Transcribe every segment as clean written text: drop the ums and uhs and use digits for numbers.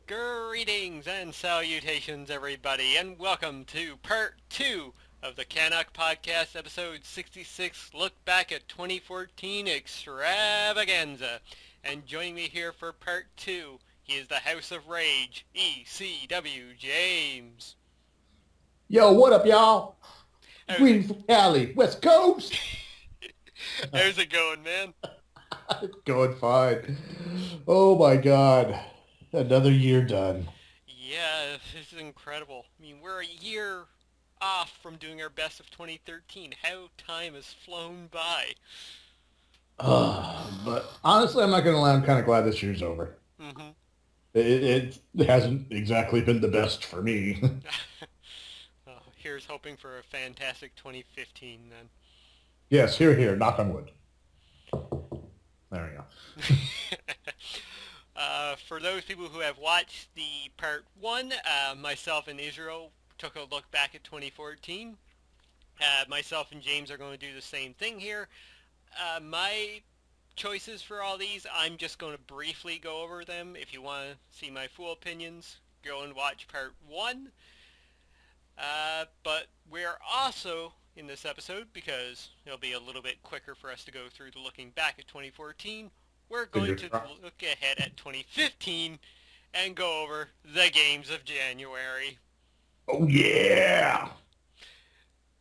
Greetings and salutations, everybody, and welcome to Part 2 of the CanUK Podcast, Episode 66, Look Back at 2014 Extravaganza. And joining me here for Part 2, he is the House of Rage, ECW James. Yo, what up, y'all? Greetings from Cali, West Coast. How's it going, man? Going fine. Oh my God. Another year done. Yeah, this is incredible. I mean, we're a year off from doing our best of 2013. How time has flown by. But honestly, I'm not going to lie. I'm kind of glad this year's over. Mm-hmm. It hasn't exactly been the best for me. Here's hoping for a fantastic 2015 then. Yes, here. Knock on wood. There we go. For those people who have watched the Part 1, myself and Israel took a look back at 2014. Myself and James are going to do the same thing here. My choices for all these, I'm just going to briefly go over them. If you want to see my full opinions, go and watch Part 1. But we're also, in this episode, because it'll be a little bit quicker for us to go through the looking back at 2014, we're going to look ahead at 2015 and go over the games of January. Oh, yeah!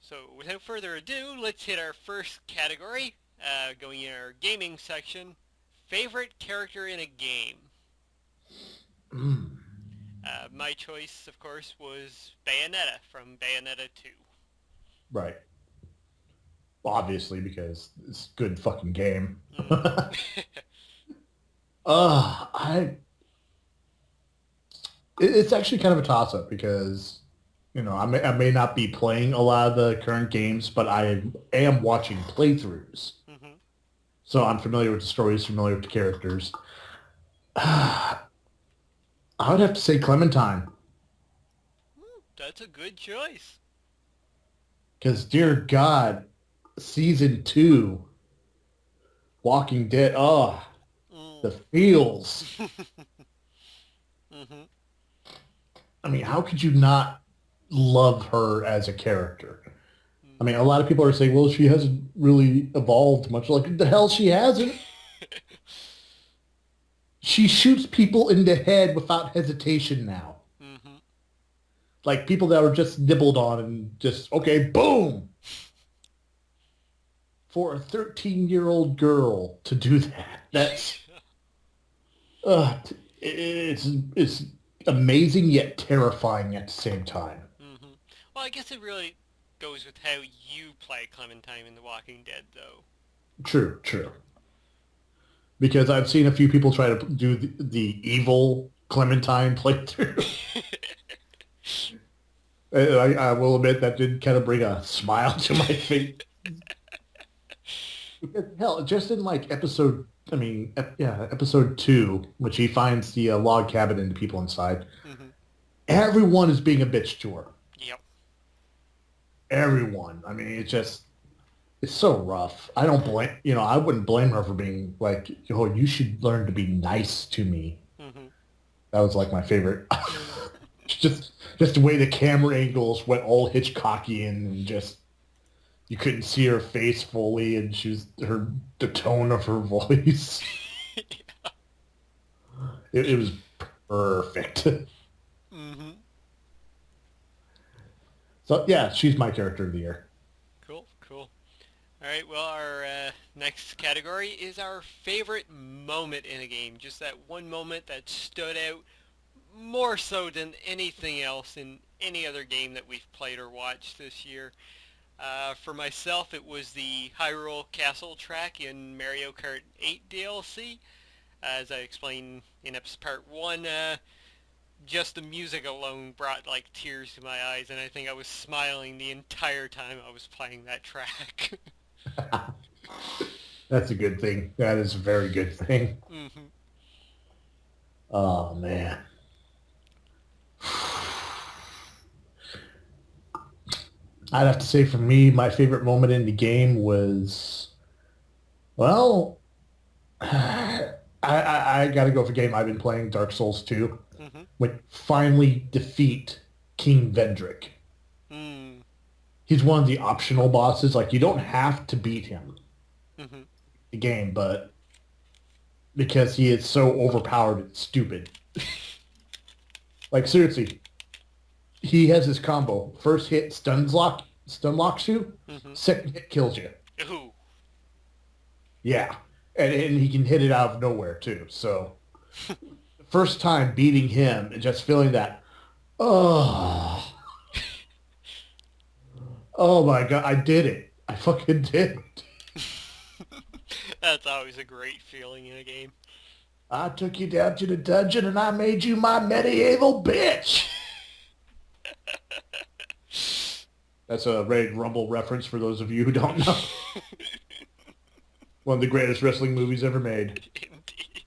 So, without further ado, let's hit our first category, going in our gaming section, favorite character in a game. My choice, of course, was Bayonetta from Bayonetta 2. Right. Obviously, because it's a good fucking game. It's actually kind of a toss-up because, you know, I may not be playing a lot of the current games, but I am watching playthroughs. Mm-hmm. So I'm familiar with the stories, familiar with the characters. I would have to say Clementine. That's a good choice. Because, dear God, Season 2, Walking Dead, the feels. Mm-hmm. I mean, how could you not love her as a character? I mean, a lot of people are saying, well, she hasn't really evolved much. Like, the hell she hasn't. She shoots people in the head without hesitation now. Mm-hmm. Like, people that were just nibbled on and just, okay, boom! For a 13-year-old girl to do that, that's... it's amazing yet terrifying at the same time. Mm-hmm. Well, I guess it really goes with how you play Clementine in The Walking Dead, though. True. Because I've seen a few people try to do the evil Clementine playthrough. I will admit that did kind of bring a smile to my face. Because, hell, just in like episode 2, which he finds the log cabin and the people inside, mm-hmm. Everyone is being a bitch to her. Yep. Everyone. I mean, it's so rough. I wouldn't blame her for being like, oh, you should learn to be nice to me. Mm-hmm. That was like my favorite. just the way the camera angles went all Hitchcockian and just you couldn't see her face fully, and the tone of her voice. Yeah. It was perfect. Mm-hmm. So yeah, she's my character of the year. Cool. All right, well, our next category is our favorite moment in a game. Just that one moment that stood out more so than anything else in any other game that we've played or watched this year. For myself, it was the Hyrule Castle track in Mario Kart 8 DLC. As I explained in Part 1, just the music alone brought like tears to my eyes, and I think I was smiling the entire time I was playing that track. That's a good thing. That is a very good thing. Mm-hmm. Oh, man. I'd have to say for me, my favorite moment in the game was, I got to go for a game I've been playing, Dark Souls 2. Mm-hmm. would finally defeat King Vendrick. Mm. He's one of the optional bosses. Like, you don't have to beat him Mm-hmm. the game, but because he is so overpowered and stupid. Like, seriously, he has his combo. First hit stun locks you. Mm-hmm. Second hit kills you. Ooh. Yeah. And he can hit it out of nowhere, too. So, first time beating him and just feeling that, oh, oh my God, I did it. I fucking did it. That's always a great feeling in a game. I took you down to the dungeon and I made you my medieval bitch. That's a Raid Rumble reference for those of you who don't know. One of the greatest wrestling movies ever made. Indeed.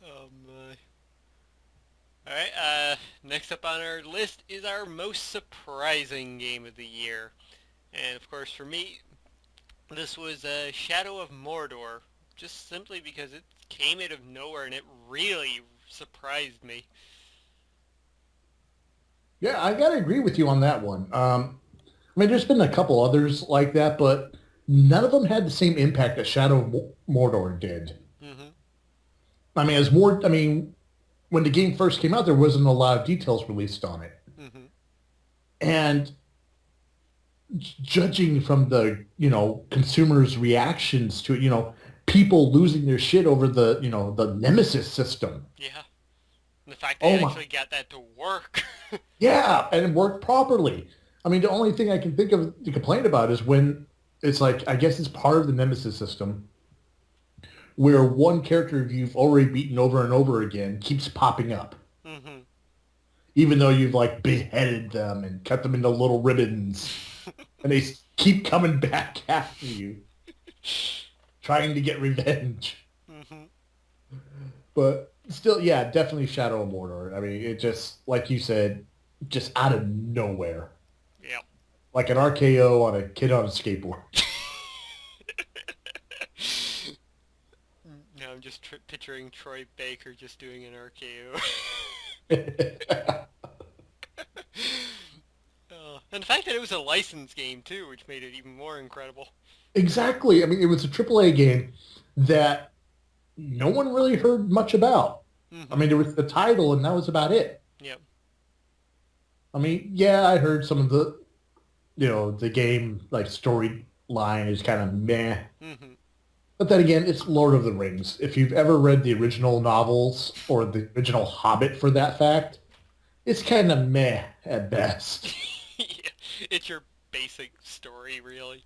Oh my. Alright, next up on our list is our most surprising game of the year. And of course for me, this was Shadow of Mordor. Just simply because it came out of nowhere and it really surprised me. Yeah, I gotta agree with you on that one. I mean, there's been a couple others like that, but none of them had the same impact that Shadow of Mordor did. Mm-hmm. I mean, as more, I mean, when the game first came out, there wasn't a lot of details released on it, Mm-hmm. and judging from the consumers' reactions to it, people losing their shit over the Nemesis system. Yeah. And the fact Oh they my, actually got that to work. yeah, and it worked properly. I mean, the only thing I can think of to complain about is when it's like, I guess it's part of the Nemesis system where one character you've already beaten over and over again keeps popping up. Mm-hmm. Even though you've like beheaded them and cut them into little ribbons and they keep coming back after you, trying to get revenge. Mm-hmm. But still, yeah, definitely Shadow of Mordor. I mean, it just, like you said, just out of nowhere. Yep. Like an RKO on a kid on a skateboard. Now I'm just picturing Troy Baker just doing an RKO. And the fact that it was a licensed game too, which made it even more incredible. Exactly. I mean, it was a AAA game that no one really heard much about. Mm-hmm. I mean, there was the title, and that was about it. Yep. I mean, yeah, I heard some of the game, like, storyline is kind of meh. Mm-hmm. But then again, it's Lord of the Rings. If you've ever read the original novels, or the original Hobbit for that fact, it's kind of meh at best. Yeah. It's your basic story, really.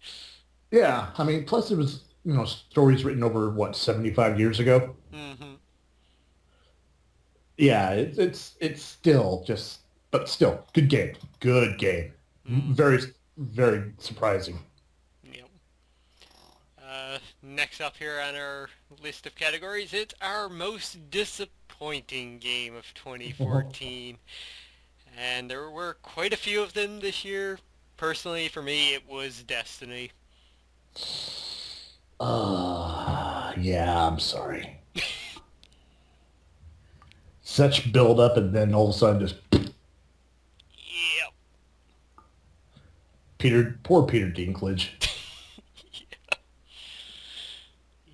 Yeah, I mean, plus it was, stories written over, 75 years ago? Mm-hmm. Yeah, it's still just, but still, good game. Good game. Mm. Very, very surprising. Yep. Next up here on our list of categories, it's our most disappointing game of 2014. And there were quite a few of them this year. Personally, for me, it was Destiny. Yeah, I'm sorry. Such build up and then all of a sudden just Yep. Poor Peter Dinklage.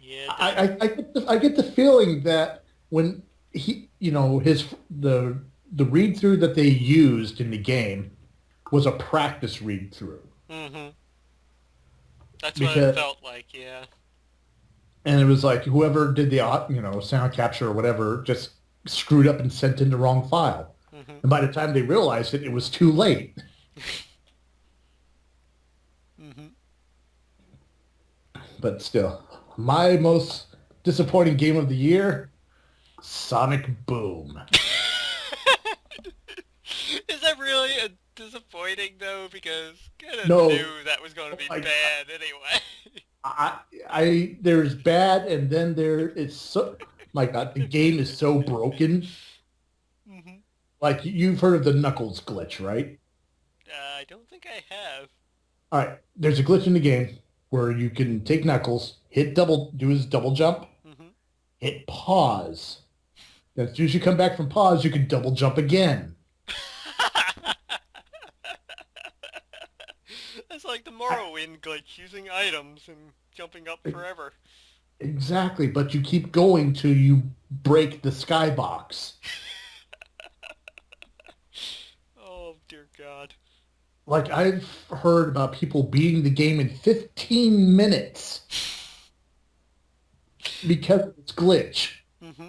Yeah. I get the feeling that when he, the read through that they used in the game was a practice read through. Mm-hmm. That's what it felt like, yeah. And it was like whoever did the sound capture or whatever just screwed up and sent in the wrong file. Mm-hmm. And by the time they realized it, it was too late. Mm-hmm. But still, my most disappointing game of the year, Sonic Boom. Is that really a disappointing though? Because kind of No. knew that was going to be bad anyway. There's bad, and then there is so, my God, the game is so broken. Mm-hmm. Like, you've heard of the Knuckles glitch, right? I don't think I have. All right, there's a glitch in the game where you can take Knuckles, do his double jump, Mm-hmm. hit pause, As soon as you come back from pause, you can double jump again. That's like the Morrowind glitch, using items and jumping up forever. Exactly, but you keep going till you break the skybox. Oh, dear God. Like, I've heard about people beating the game in 15 minutes because it's glitch. Mm-hmm.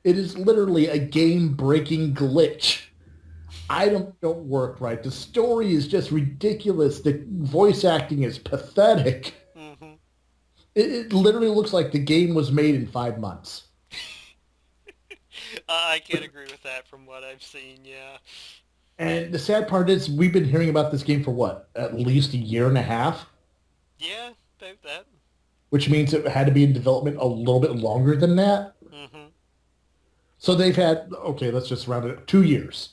It is literally a game-breaking glitch. Items don't work right. The story is just ridiculous. The voice acting is pathetic. Mm-hmm. It literally looks like the game was made in 5 months. I can't agree with that from what I've seen, yeah. And the sad part is we've been hearing about this game for what? At least a year and a half? Yeah, about that. Which means it had to be in development a little bit longer than that. Mm-hmm. So they've had, okay, let's just round it up, 2 years.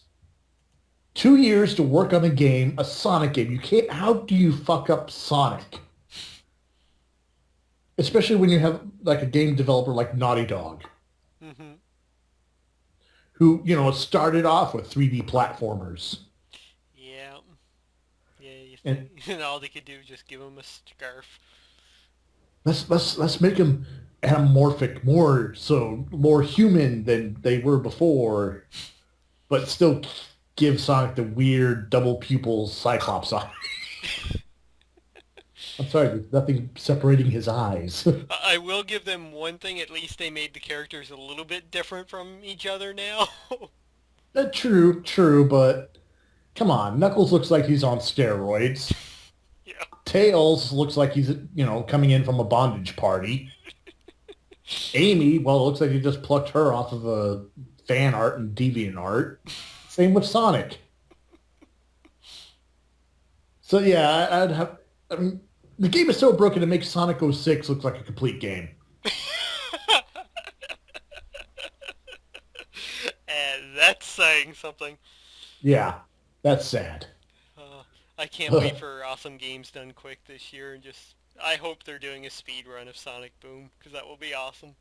2 years to work on a game, a Sonic game. You can't, how do you fuck up Sonic? Especially when you have like a game developer like Naughty Dog. Mm-hmm. Who, started off with 3D platformers. Yeah. Yeah, you And think and all they could do is just give him a scarf. let's make them anamorphic, more human than they were before, but still give Sonic the weird double pupil Cyclops eye. I'm sorry, there's nothing separating his eyes. I will give them one thing, at least they made the characters a little bit different from each other now. True, but come on, Knuckles looks like he's on steroids. Yeah. Tails looks like he's, coming in from a bondage party. Amy, well, it looks like he just plucked her off of a fan art and DeviantArt. Same with Sonic. So yeah, I mean, the game is so broken it makes Sonic 06 look like a complete game. And that's saying something. Yeah, that's sad. I can't wait for Awesome Games Done Quick this year, and I hope they're doing a speed run of Sonic Boom, because that will be awesome.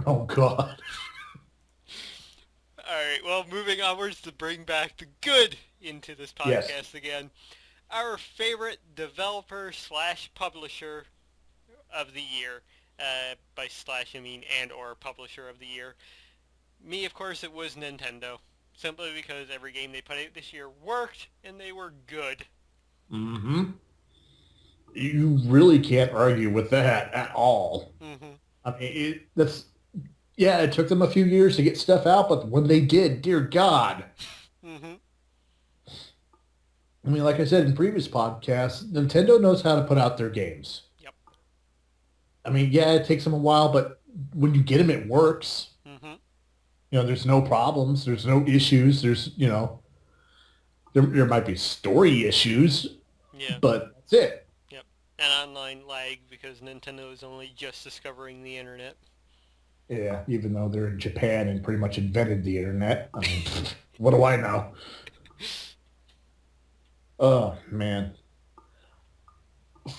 Oh, God. Alright, well, moving onwards to bring back the good into this podcast again. Our favorite developer / publisher of the year. By slash, I mean and or publisher of the year. Me, of course, it was Nintendo. Simply because every game they put out this year worked, and they were good. Mm-hmm. You really can't argue with that at all. Mm-hmm. I mean, it took them a few years to get stuff out, but when they did, dear God. Mm-hmm. I mean, like I said in previous podcasts, Nintendo knows how to put out their games. Yep. I mean, yeah, it takes them a while, but when you get them, it works. Mm-hmm. There's no problems. There's no issues. There's, there might be story issues, but that's it. Yep. And online lag because Nintendo is only just discovering the internet. Yeah, even though they're in Japan and pretty much invented the internet. I mean, what do I know? Oh, man.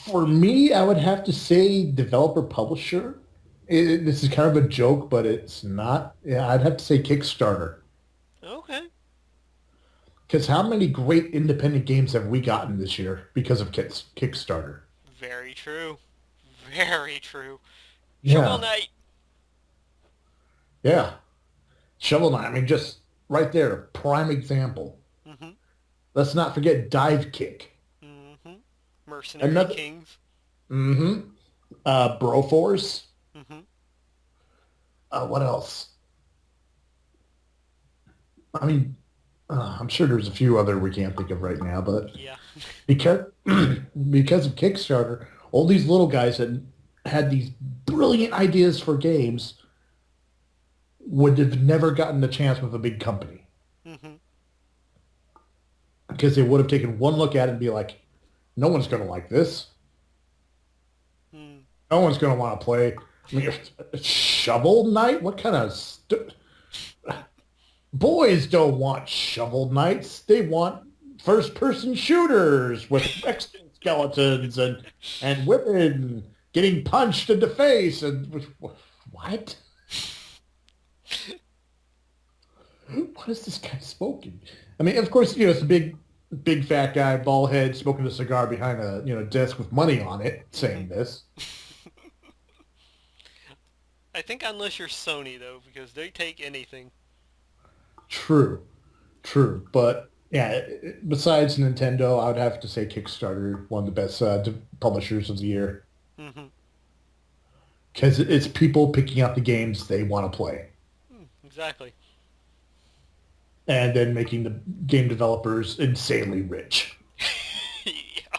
For me, I would have to say developer-publisher. This is kind of a joke, but it's not. Yeah, I'd have to say Kickstarter. Okay. Because how many great independent games have we gotten this year because of Kickstarter? Very true. Very true. Yeah. Shovel Knight. Yeah. Shovel Knight. I mean, just right there, prime example. Mm-hmm. Let's not forget Dive Kick. Mm-hmm. Mercenary Kings. Mm-hmm. Broforce. Mm-hmm. What else? I mean, I'm sure there's a few other we can't think of right now, but yeah. because of Kickstarter, all these little guys that had these brilliant ideas for games would have never gotten the chance with a big company. Mm-hmm. Because they would have taken one look at it and be like, no one's going to like this. Mm. No one's going to want to play. I mean, Shovel Knight? What kind of... Boys don't want Shovel Knights. They want first-person shooters with exoskeletons and women getting punched in the face. And what? What is this guy smoking? I mean, of course, it's a big fat guy, bald head, smoking a cigar behind a desk with money on it, Hmm. saying this. I think unless you're Sony though, because they take anything. True, true, but yeah. Besides Nintendo, I would have to say Kickstarter, one of the best publishers of the year, Hmm. because it's people picking out the games they want to play, Exactly. and then making the game developers insanely rich. Yeah.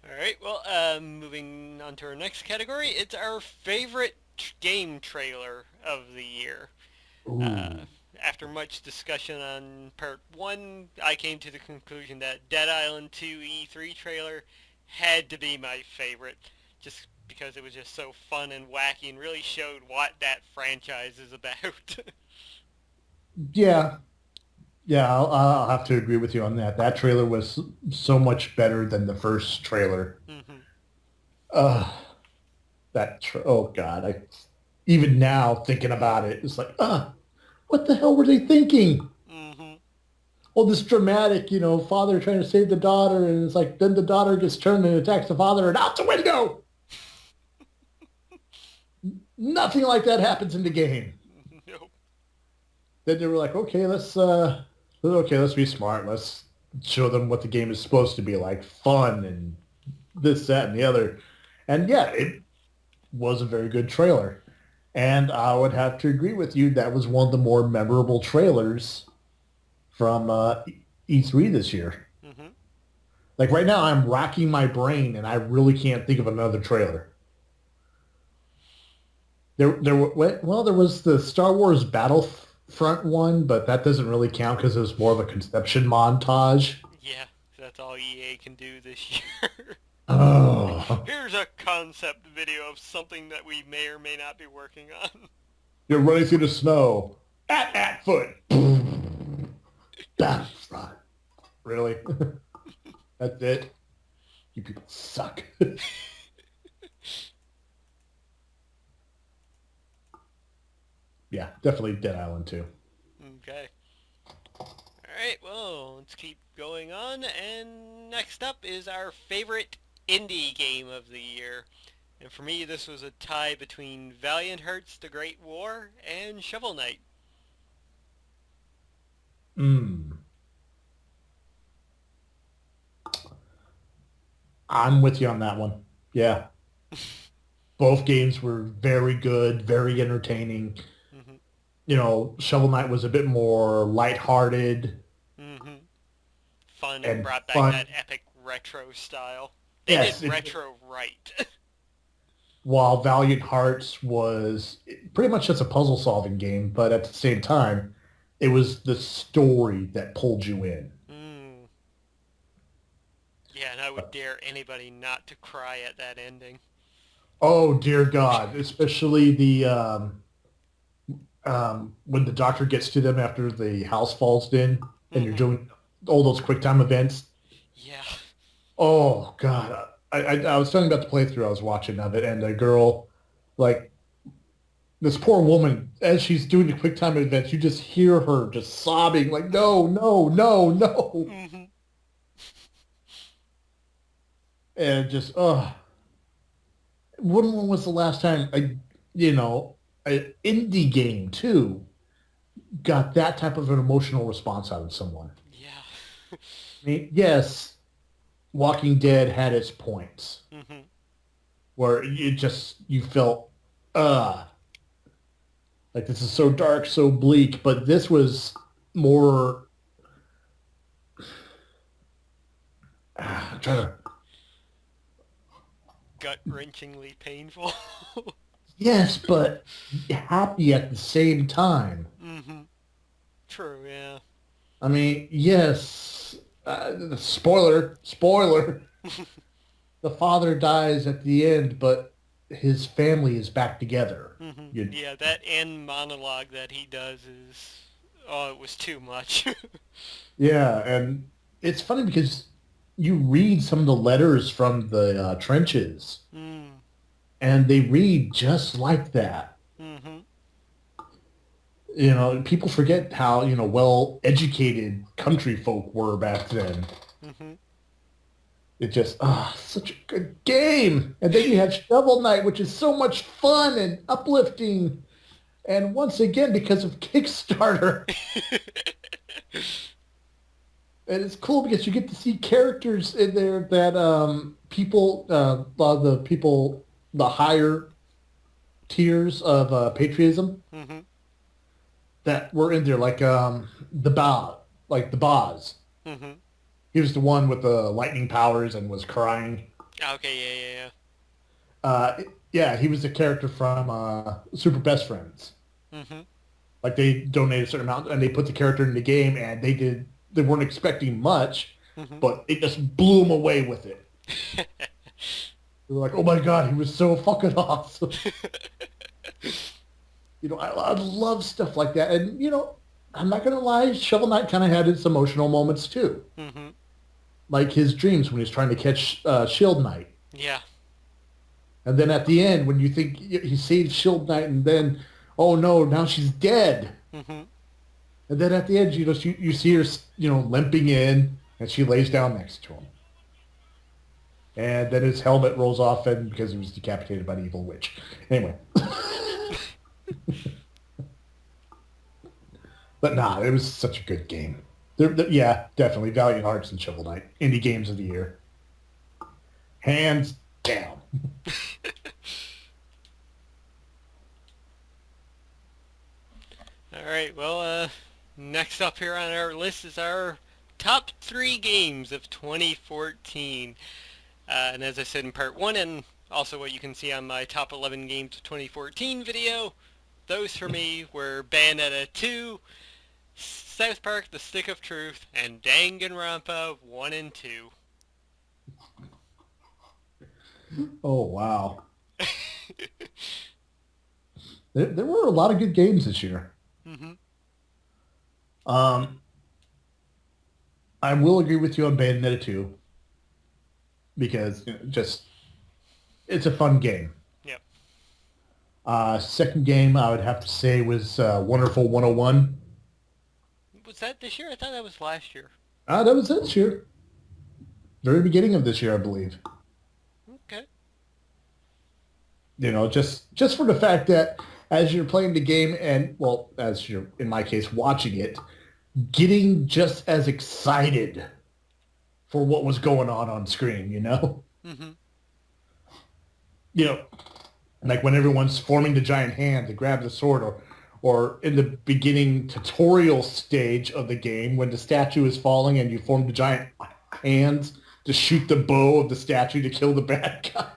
All right. Well, moving on to our next category, it's our favorite game trailer of the year. Uh, Ooh, After much discussion on part one, I came to the conclusion that Dead Island 2 E3 trailer had to be my favorite, just because it was just so fun and wacky and really showed what that franchise is about. yeah, yeah. I'll have to agree with you on that. That trailer was so much better than the first trailer. Hmm. Uh, oh God, I even now thinking about it, it's like, what the hell were they thinking? Hmm. All this dramatic, father trying to save the daughter, and it's like then the daughter gets turned and attacks the father and out the window. Nothing like that happens in the game. Nope. Then they were like, let's be smart. Let's show them what the game is supposed to be like, fun and this, that, and the other. And yeah, it was a very good trailer. And I would have to agree with you. That was one of the more memorable trailers from E3 this year. Hmm. Like right now, I'm racking my brain, and I really can't think of another trailer. There was the Star Wars Battlefront one, but that doesn't really count because it was more of a conception montage. Yeah, that's all EA can do this year. Oh, Here's a concept video of something that we may or may not be working on. you're running through the snow. At foot. Battlefront. Really? That's it? You people suck. Yeah, definitely Dead Island too. Okay. Alright, well, let's keep going on. And next up is our favorite indie game of the year. And for me, this was a tie between Valiant Hearts: The Great War and Shovel Knight. Mm. I'm with you on that one. Yeah. Both games were very good, very entertaining. Hmm. Shovel Knight was a bit more lighthearted Hmm. Fun and and brought back that fun. epic retro style. They did Yes, retro right. while Valiant Hearts was pretty much just a puzzle solving game, but at the same time, it was the story that pulled you in. Mm. Yeah, and I would dare anybody not to cry at that ending. Oh dear God, especially the when the doctor gets to them after the house falls in and you're Hmm. doing all those quick time events. Yeah. Oh God, I was telling you about the playthrough I was watching of it, and the girl, like this poor woman, as she's doing the quick time events, you just hear her just sobbing, like no, no, no, no, Hmm. and just when was the last time an indie game too got that type of an emotional response out of someone? Yeah. I mean, yes, Walking Dead had its points Hmm. where you felt uh like this is so dark, so bleak, but this was more I'm trying to Gut-wrenchingly painful. yes, but happy at the same time. Hmm. True, yeah. I mean, yes, spoiler, the father dies at the end, but his family is back together. Hmm. You, Yeah, that end monologue that he does is... Oh, it was too much. yeah, and it's funny because you read some of the letters from the trenches, Mm. and they read just like that. You know, people forget how, well educated country folk were back then. Hmm. It just, such a good game. And then you have Shovel Knight, which is so much fun and uplifting. And once again, because of Kickstarter, and it's cool because you get to see characters in there that people, a lot of the people, the higher tiers of patriotism Hmm. that were in there, like the Boz. Hmm. He was the one with the lightning powers and was crying. Okay, yeah, Uh, yeah, he was the character from Super Best Friends. yeah, yeah. Like they donated a certain amount and they put the character in the game and they weren't expecting much, Hmm. but it just blew them away with it. Hmm. They were like, oh my god, he was so fucking awesome. I love stuff like that. And I'm not gonna lie, Shovel Knight kind of had its emotional moments too, Hmm. like his dreams when he's trying to catch Shield Knight. Yeah. And then at the end, when you think he saved Shield Knight, and then, oh no, now she's dead. Hmm. And then at the end, you see her, limping in, and she lays down next to him. And then his helmet rolls off, and because he was decapitated by the evil witch. Anyway, but nah, it was such a good game. Yeah, definitely Valiant Hearts and Shovel Knight, indie games of the year, hands down. All right. Well, next up here on our list is our top 3 games of 2014. And as I said in part 1, and also what you can see on my top 11 games of 2014 video, those for me were Bayonetta 2, South Park: The Stick of Truth, and Danganronpa 1 and 2. Oh wow, there were a lot of good games this year. Hmm. Um, I will agree with you on Bayonetta 2 because just it's a fun game. Yep. Second game I would have to say was Wonderful 101. Was that this year? I thought that was last year. That was this year. Very beginning of this year, I believe. Okay. Just for the fact that as you're playing the game and, well, as you're, in my case, watching it, getting just as excited for what was going on screen, you know? Hmm. You know, like when everyone's forming the giant hand to grab the sword, or in the beginning tutorial stage of the game when the statue is falling and you form the giant hands to shoot the bow of the statue to kill the bad guy.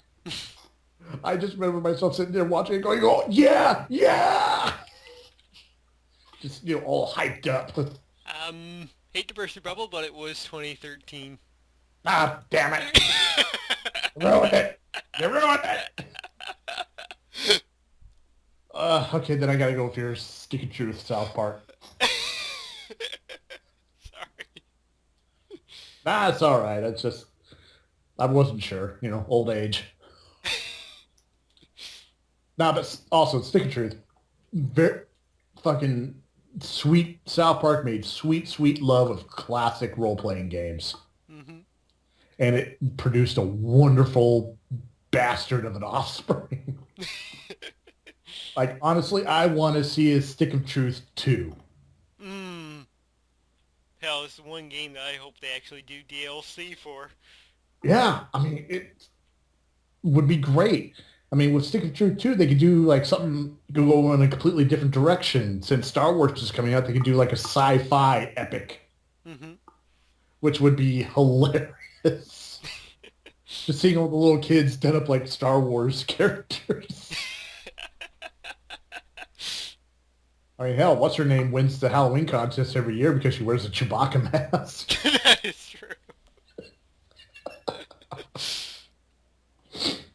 I just remember myself sitting there watching it going, oh, yeah, yeah! Just, all hyped up. Hate to burst your bubble, but it was 2013. Ah, damn it. You ruined it. You ruined it. Okay, then I gotta go with your Stick of Truth, South Park. Sorry. Nah, it's all right. It's just, I wasn't sure, old age. Nah, but also, Stick of Truth, very fucking sweet. South Park made sweet, sweet love of classic role-playing games. Hmm. And it produced a wonderful bastard of an offspring. Like, honestly, I want to see a Stick of Truth 2. Mm. Hell, this is one game that I hope they actually do DLC for. Yeah, I mean, it would be great. I mean, with Stick of Truth 2, they could do, like, something, go in a completely different direction. Since Star Wars is coming out, they could do, like, a sci-fi epic, Hmm. which would be hilarious. Just seeing all the little kids done up like Star Wars characters. I mean, hell, what's her name wins the Halloween contest every year because she wears a Chewbacca mask. That is true.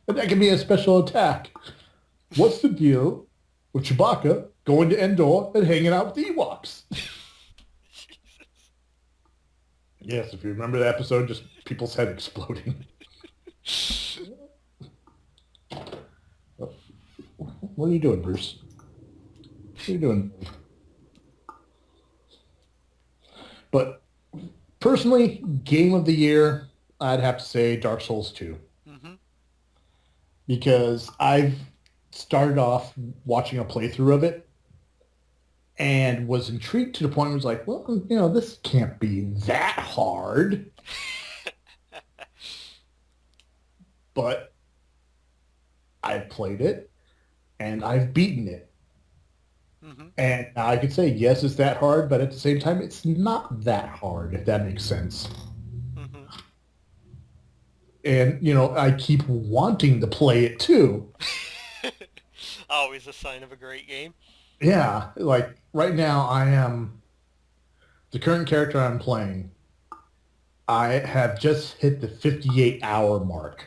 And that can be a special attack. What's the deal with Chewbacca going to Endor and hanging out with the Ewoks? Yes, if you remember the episode, just people's head exploding. What are you doing, Bruce? What are you doing? But personally, game of the year, I'd have to say Dark Souls 2 Mm-hmm. because I've started off watching a playthrough of it and was intrigued to the point where I was like, well, this can't be that hard. But I've played it and I've beaten it. Mm-hmm. And I could say, yes, it's that hard, but at the same time, it's not that hard, if that makes sense. Mm-hmm. And, I keep wanting to play it too. Always a sign of a great game. Yeah, like right now, the current character I'm playing. I have just hit the 58-hour mark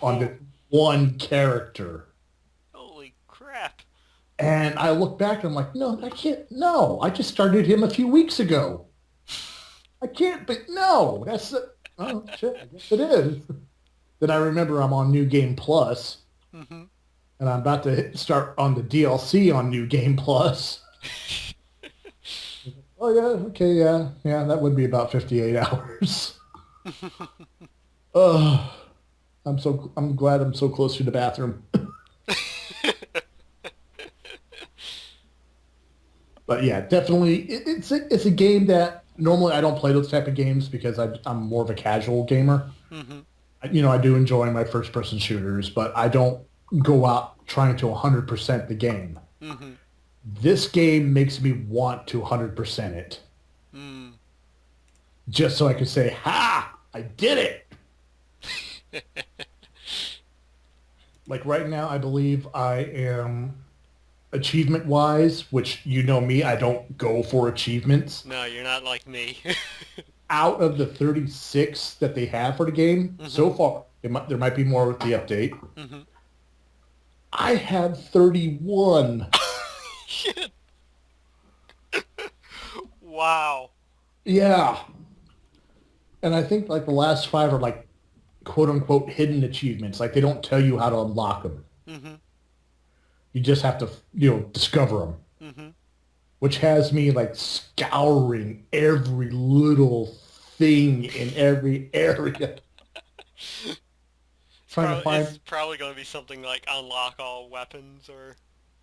on Oh, the one character. holy crap. And I look back and I'm like, no, I can't. No, I just started him a few weeks ago. I can't, but no, oh, shit, I guess it is. Then I remember I'm on New Game Plus, Mm-hmm. and I'm about to start on the DLC on New Game Plus. Oh yeah, okay, yeah, that would be about 58 hours. Oh, I'm glad I'm so close to the bathroom. But yeah, definitely, it's a game that normally I don't play those type of games because I'm more of a casual gamer. Mm-hmm. I do enjoy my first person shooters, but I don't go out trying to 100% the game. Mm-hmm. This game makes me want to 100% it Mm. just so I can say, "Ha! I did it!" Like right now, I believe I am achievement wise, which me, I don't go for achievements. No, you're not like me. Out of the 36 that they have for the game Mm-hmm. so far, there might be more with the update. Mm-hmm. I have 31. Shit. Wow. Yeah. And I think like the last five are like quote unquote hidden achievements. Like they don't tell you how to unlock them. Mm-hmm. You just have to, discover them, Mm-hmm. which has me like scouring every little thing in every area, trying to It's find. probably going to be something like unlock all weapons or...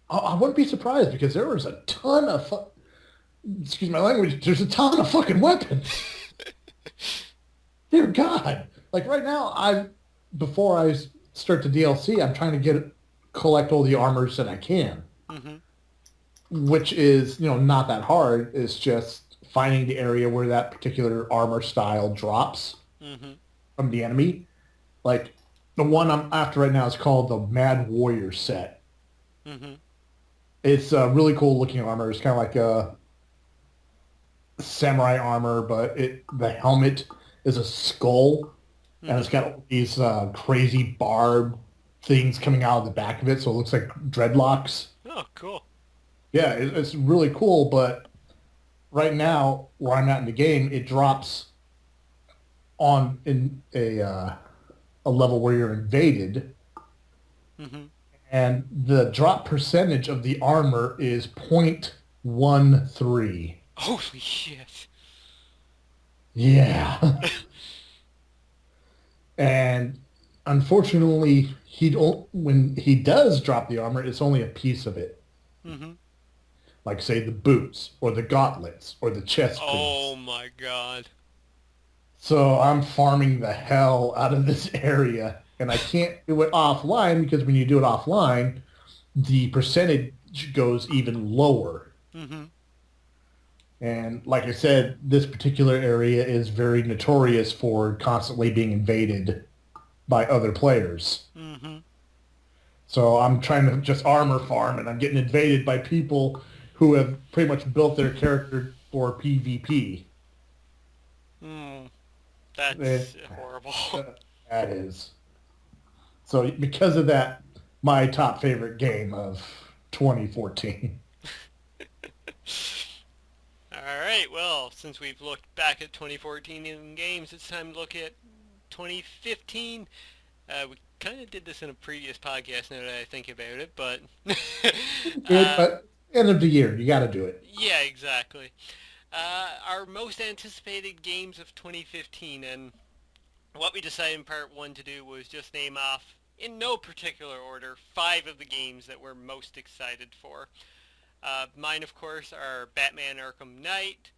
I wouldn't be surprised because there was a ton of, excuse my language, there's a ton of fucking weapons. Dear God. Like right now, before I start the DLC, I'm trying to collect all the armors that I can, Mm-hmm. which is, not that hard. It's just finding the area where that particular armor style drops Mm-hmm. from the enemy. Like the one I'm after right now is called the Mad Warrior set. Mm-hmm. It's a really cool looking armor. It's kind of like a samurai armor, but the helmet is a skull, and Mm-hmm. it's got these crazy barb things coming out of the back of it, so it looks like dreadlocks. Oh, cool. Yeah, it's really cool, but right now, where I'm at in the game, it drops on in a level where you're invaded, Mm-hmm. and the drop percentage of the armor is 0.13. Holy shit. Yeah. And unfortunately, when he does drop the armor, it's only a piece of it. Mm-hmm. Like say the boots or the gauntlets or the chest Oh piece. my god. So I'm farming the hell out of this area, and I can't do it offline because when you do it offline, the percentage goes even lower. Mm-hmm. And like I said, this particular area is very notorious for constantly being invaded by other players. Mm-hmm. So I'm trying to just armor farm, and I'm getting invaded by people who have pretty much built their character for PvP. Mm. And, That's horrible. that is. So because of that, my top favorite game of 2014. Alright, well, since we've looked back at 2014 in games, it's time to look at 2015. We kind of did this in a previous podcast now that I think about it, but... Good, uh, but end of the year, you got to do it. yeah, exactly. Our most anticipated games of 2015, and what we decided in part one to do was just name off, in no particular order, 5 of the games that we're most excited for. Mine, of course, are Batman Arkham Knight,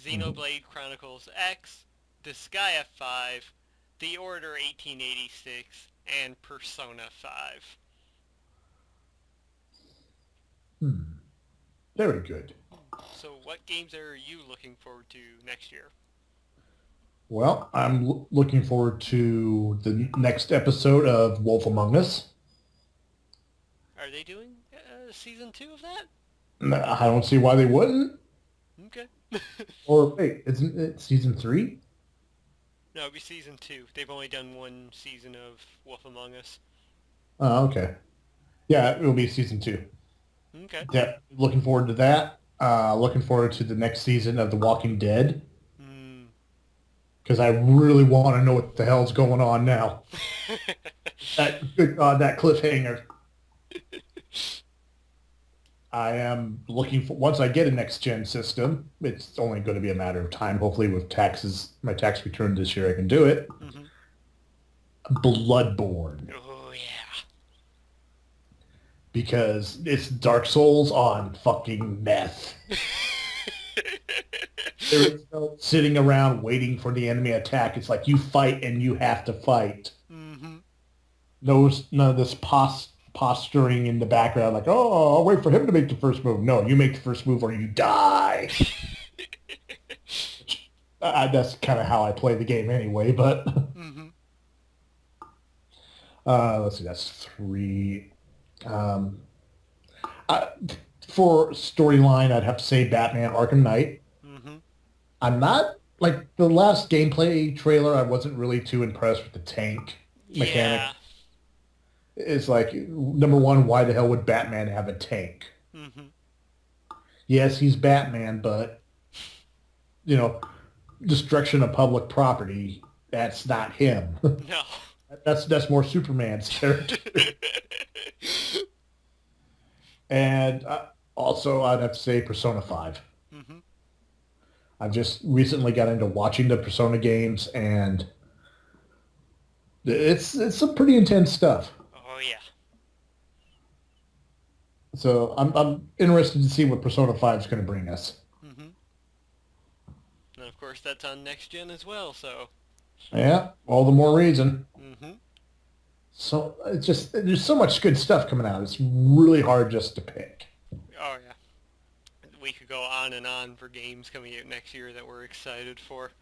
Mhm. Xenoblade Chronicles X, Disgaea 5, The Order 1886, and Persona 5. Hmm. Very good. So what games are you looking forward to next year? Well, I'm looking forward to the next episode of Wolf Among Us. Are they doing season 2 of that? I don't see why they wouldn't. Okay. Or wait, isn't it season three? No, it'll be season 2. They've only done one season of Wolf Among Us. Oh, okay. Yeah, it will be season two. Okay. Yeah, looking forward to that. Looking forward to the next season of The Walking Dead Hmm. because I really want to know what the hell's going on now. That good God, that cliffhanger. I am looking for once I get a next gen system. It's only going to be a matter of time. Hopefully, with taxes, my tax return this year, I can do it. Hmm. Bloodborne Oh yeah. because it's Dark Souls on fucking meth. There is no sitting around waiting for the enemy attack. It's like you fight and you have to fight. Hmm. No, none of this posturing in the background, like, oh, I'll wait for him to make the first move. No, you make the first move or you die. That's kind of how I play the game anyway. But Hmm. let's see, that's three. Um, I, for storyline, I'd have to say Batman Arkham Knight. Hmm. I'm not like the last gameplay trailer. I wasn't really too impressed with the tank mechanic. Yeah. It's like number one, why the hell would Batman have a tank? Hmm. Yes, he's Batman, but you know, destruction of public property, that's not him. No. That's more Superman's character. And also, I'd have to say Persona 5. Hmm. I've just recently got into watching the Persona games, and it's some pretty intense stuff. Oh yeah. So I'm interested to see what Persona 5 is going to bring us. Hmm. And of course that's on next gen as well, so. Yeah, all the more reason. Hmm. So it's just there's so much good stuff coming out. It's really hard just to pick. Oh yeah. We could go on and on for games coming out next year that we're excited for.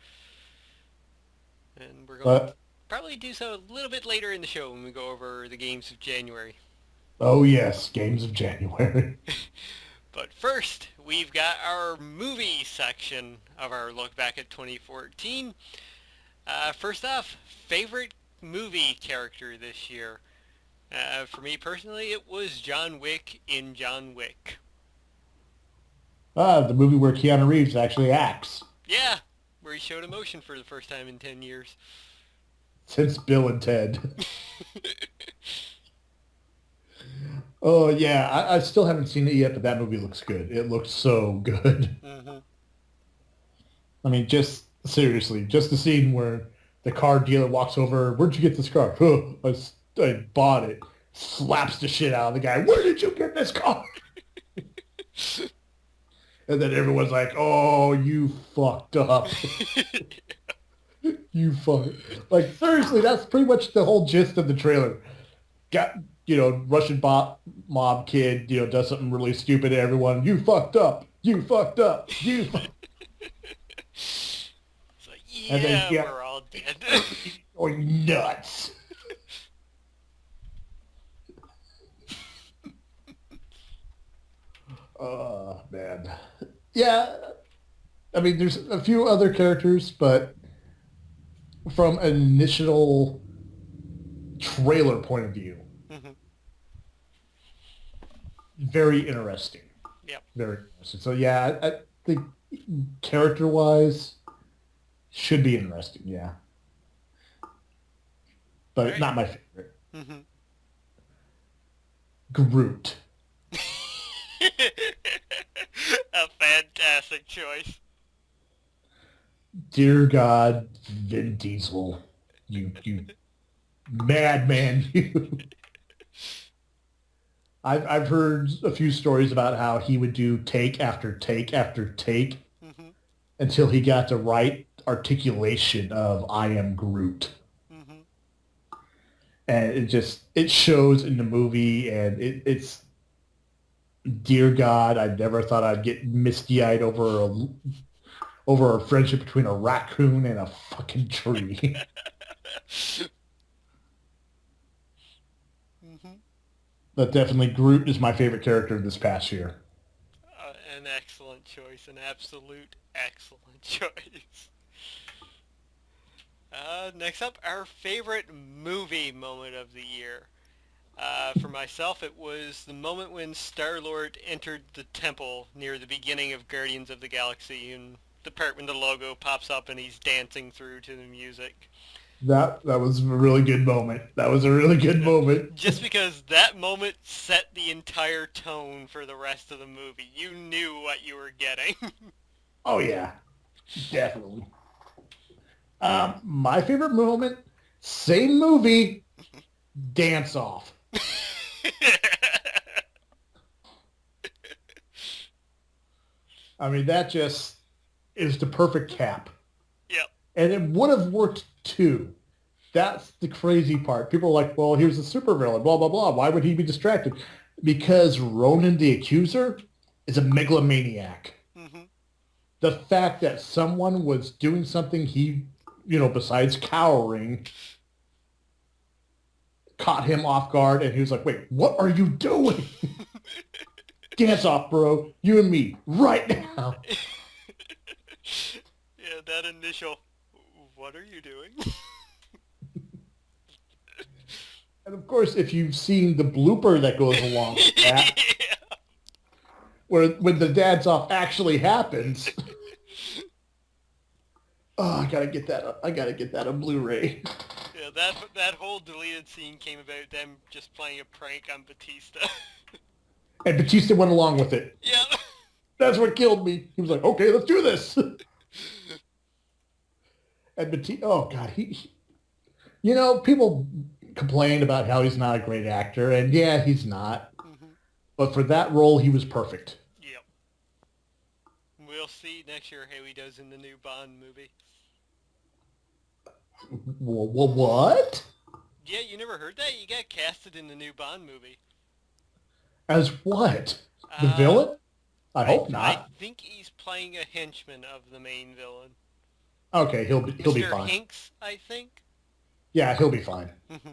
And we're going to But probably do so a little bit later in the show when we go over the games of January. oh yes, games of January. But first, we've got our movie section of our look back at 2014. First off, favorite movie character this year. For me personally, it was John Wick in John Wick. The movie where Keanu Reeves actually acts Yeah, where he showed emotion for the first time in 10 years. since Bill and Ted. Oh yeah, I still haven't seen it yet, but that movie looks good. It looks so good. Hmm. I mean, just seriously, just the scene where the car dealer walks over. Where'd you get this car? Oh, I bought it. Slaps the shit out of the guy. Where did you get this car? And then everyone's like, "Oh, you fucked up. You fucked." Like seriously, that's pretty much the whole gist of the trailer. Got Russian mob kid does something really stupid to everyone. You fucked up. You fucked up. It's like, And then yeah, yeah, we're all dead. going nuts. Oh man. Yeah, I mean, there's a few other characters, but from an initial trailer point of view, Hmm. very interesting. Yep. Very interesting. So yeah, I think character-wise should be interesting. Yeah, All but right. not my favorite. Hmm. Groot. A fantastic choice. Dear God, Vin Diesel, you madman, you. I've heard a few stories about how he would do take after take after take Mm-hmm. until he got the right articulation of "I am Groot," Mm-hmm. and it shows in the movie, and it's dear God, I never thought I'd get misty-eyed over a friendship between a raccoon and a fucking tree. Mm-hmm. But definitely Groot is my favorite character this past year. An excellent choice, an absolute excellent choice. Next up, our favorite movie moment of the year. For myself, it was the moment when Star-Lord entered the temple near the beginning of Guardians of the Galaxy, and the part when the logo pops up and he's dancing through to the music. That was a really good moment. That was a really good moment. Just because that moment set the entire tone for the rest of the movie. You knew what you were getting. Oh yeah, definitely. My favorite moment, same movie, dance off. I mean, that just is the perfect cap. Yep. And it would have worked too. That's the crazy part. People are like, well, here's the supervillain, blah, blah, blah. Why would he be distracted? Because Ronan the Accuser is a megalomaniac. Mm-hmm. The fact that someone was doing something besides cowering, caught him off guard, and he was like, wait, what are you doing? Dance off, bro. You and me, right now. Yeah, that initial, what are you doing? And of course, if you've seen the blooper that goes along with that, Yeah. where when the dance off actually happens, oh, I gotta get that. I gotta get that on Blu-ray. Yeah, that whole deleted scene came about them just playing a prank on Batista. And Batista went along with it. Yeah. That's what killed me. He was like, "Okay, let's do this." And Batista, oh god, people complain about how he's not a great actor, and yeah, he's not. Mm-hmm. But for that role, he was perfect. Yep. We'll see next year how he does in the new Bond movie. What? Yeah, you never heard that? He got casted in the new Bond movie. As what? The Uh, villain? I hope I not. think he's playing a henchman of the main villain. Okay, he'll be Mr. fine. Hinks, I think. Yeah, he'll be fine. Mm-hmm.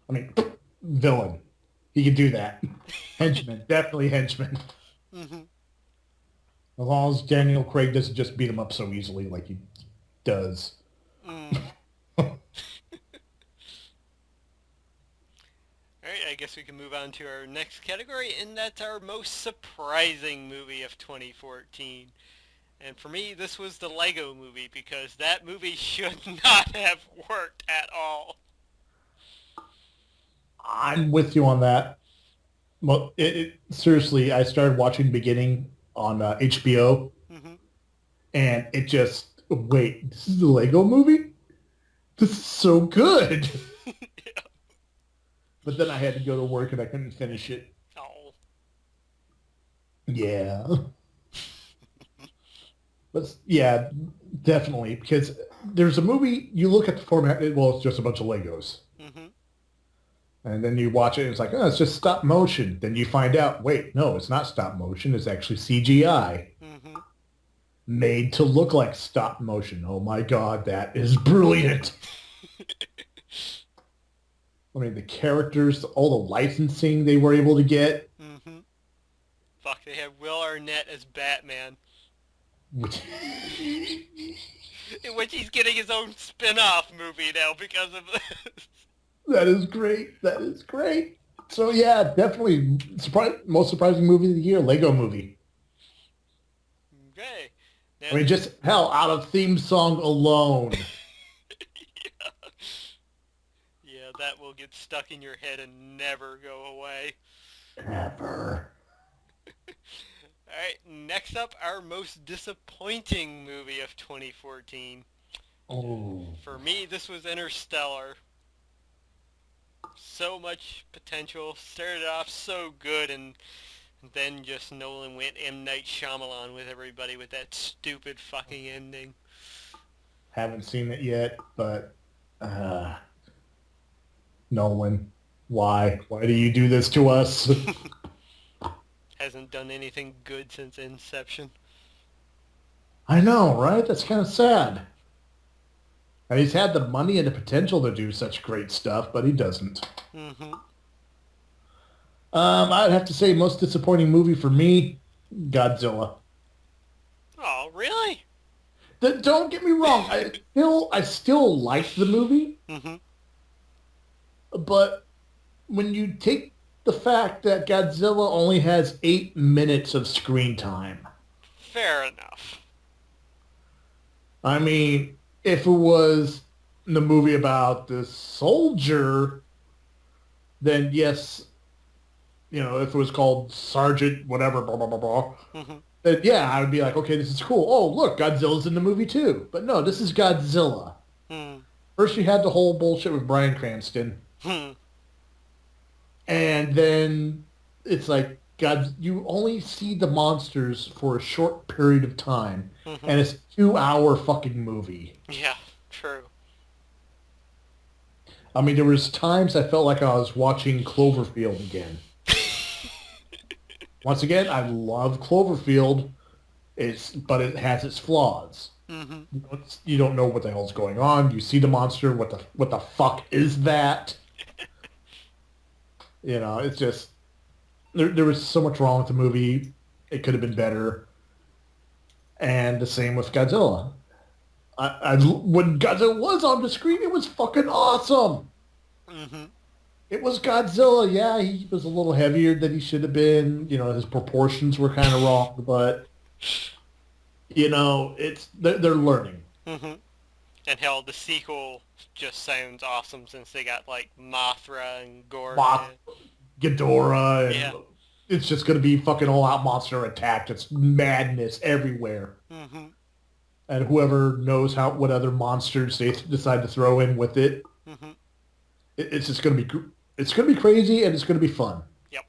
I mean, villain. He can do that. Henchman, definitely henchman. Mm-hmm. As long as Daniel Craig doesn't just beat him up so easily like he does. Mm. Alright, I guess we can move on to our next category, and that's our most surprising movie of 2014. And for me, this was the Lego movie, because that movie should not have worked at all. I'm with you on that. Well, seriously, I started watching the beginning on HBO, Mm-hmm. and it just, wait, this is the Lego movie? This is so good. Yeah. But then I had to go to work and I couldn't finish it. Oh. Yeah. But yeah, definitely. Because there's a movie, you look at the format, well, it's just a bunch of Legos. Mm-hmm. And then you watch it and it's like, oh, it's just stop motion. Then you find out, wait, no, it's not stop motion. It's actually CGI. Mm-hmm. Made to look like stop motion. Oh my God, that is brilliant. I mean, the characters, all the licensing they were able to get. Mm-hmm. Fuck, they had Will Arnett as Batman. In which he's getting his own spin-off movie now because of this. That is great. That is great. So yeah, definitely most surprising movie of the year, Lego Movie. Okay. Now I mean, just hell, out of theme song alone. yeah. Yeah, that will get stuck in your head and never go away. Never. Alright, next up, our most disappointing movie of 2014. Oh. For me, this was Interstellar. So much potential. Started off so good, and then just Nolan went M. Night Shyamalan with everybody with that stupid fucking ending. Haven't seen it yet, but Nolan, why? Why do you do this to us? Hasn't done anything good since Inception. I know, right? That's kind of sad. And he's had the money and the potential to do such great stuff, but he doesn't. Mm-hmm. I'd have to say most disappointing movie for me, Godzilla. Oh, really? Don't get me wrong. I still like the movie, Mm-hmm. but when you take the fact that Godzilla only has 8 minutes of screen time, Fair enough. I mean, if it was the movie about the soldier, then yes, if it was called Sergeant whatever, blah, blah, blah, blah, Mm-hmm. then yeah, I would be like, okay, this is cool. Oh, look, Godzilla's in the movie too. But no, this is Godzilla. Hmm. First you had the whole bullshit with Bryan Cranston, Hmm. and then it's like, God, you only see the monsters for a short period of time, Mm-hmm. and it's a 2-hour fucking movie. Yeah, true. I mean, there was times I felt like I was watching Cloverfield again. Once again, I love Cloverfield, but it has its flaws. Mm-hmm. You don't know what the hell's going on. You see the monster. What the fuck is that? It's just there was so much wrong with the movie. It could have been better. And the same with Godzilla. When Godzilla was on the screen, it was fucking awesome. Mm-hmm. It was Godzilla. Yeah, he was a little heavier than he should have been. His proportions were kind of wrong, but they're learning. Mm-hmm. And hell, the sequel just sounds awesome since they got like Mothra and Gorgon. Ghidorah, and Yeah. it's just going to be fucking all-out monster attack. It's madness everywhere. Mm-hmm. And whoever knows what other monsters they decide to throw in with it, Mm-hmm. it's just going to be it's going to be crazy and it's going to be fun. Yep.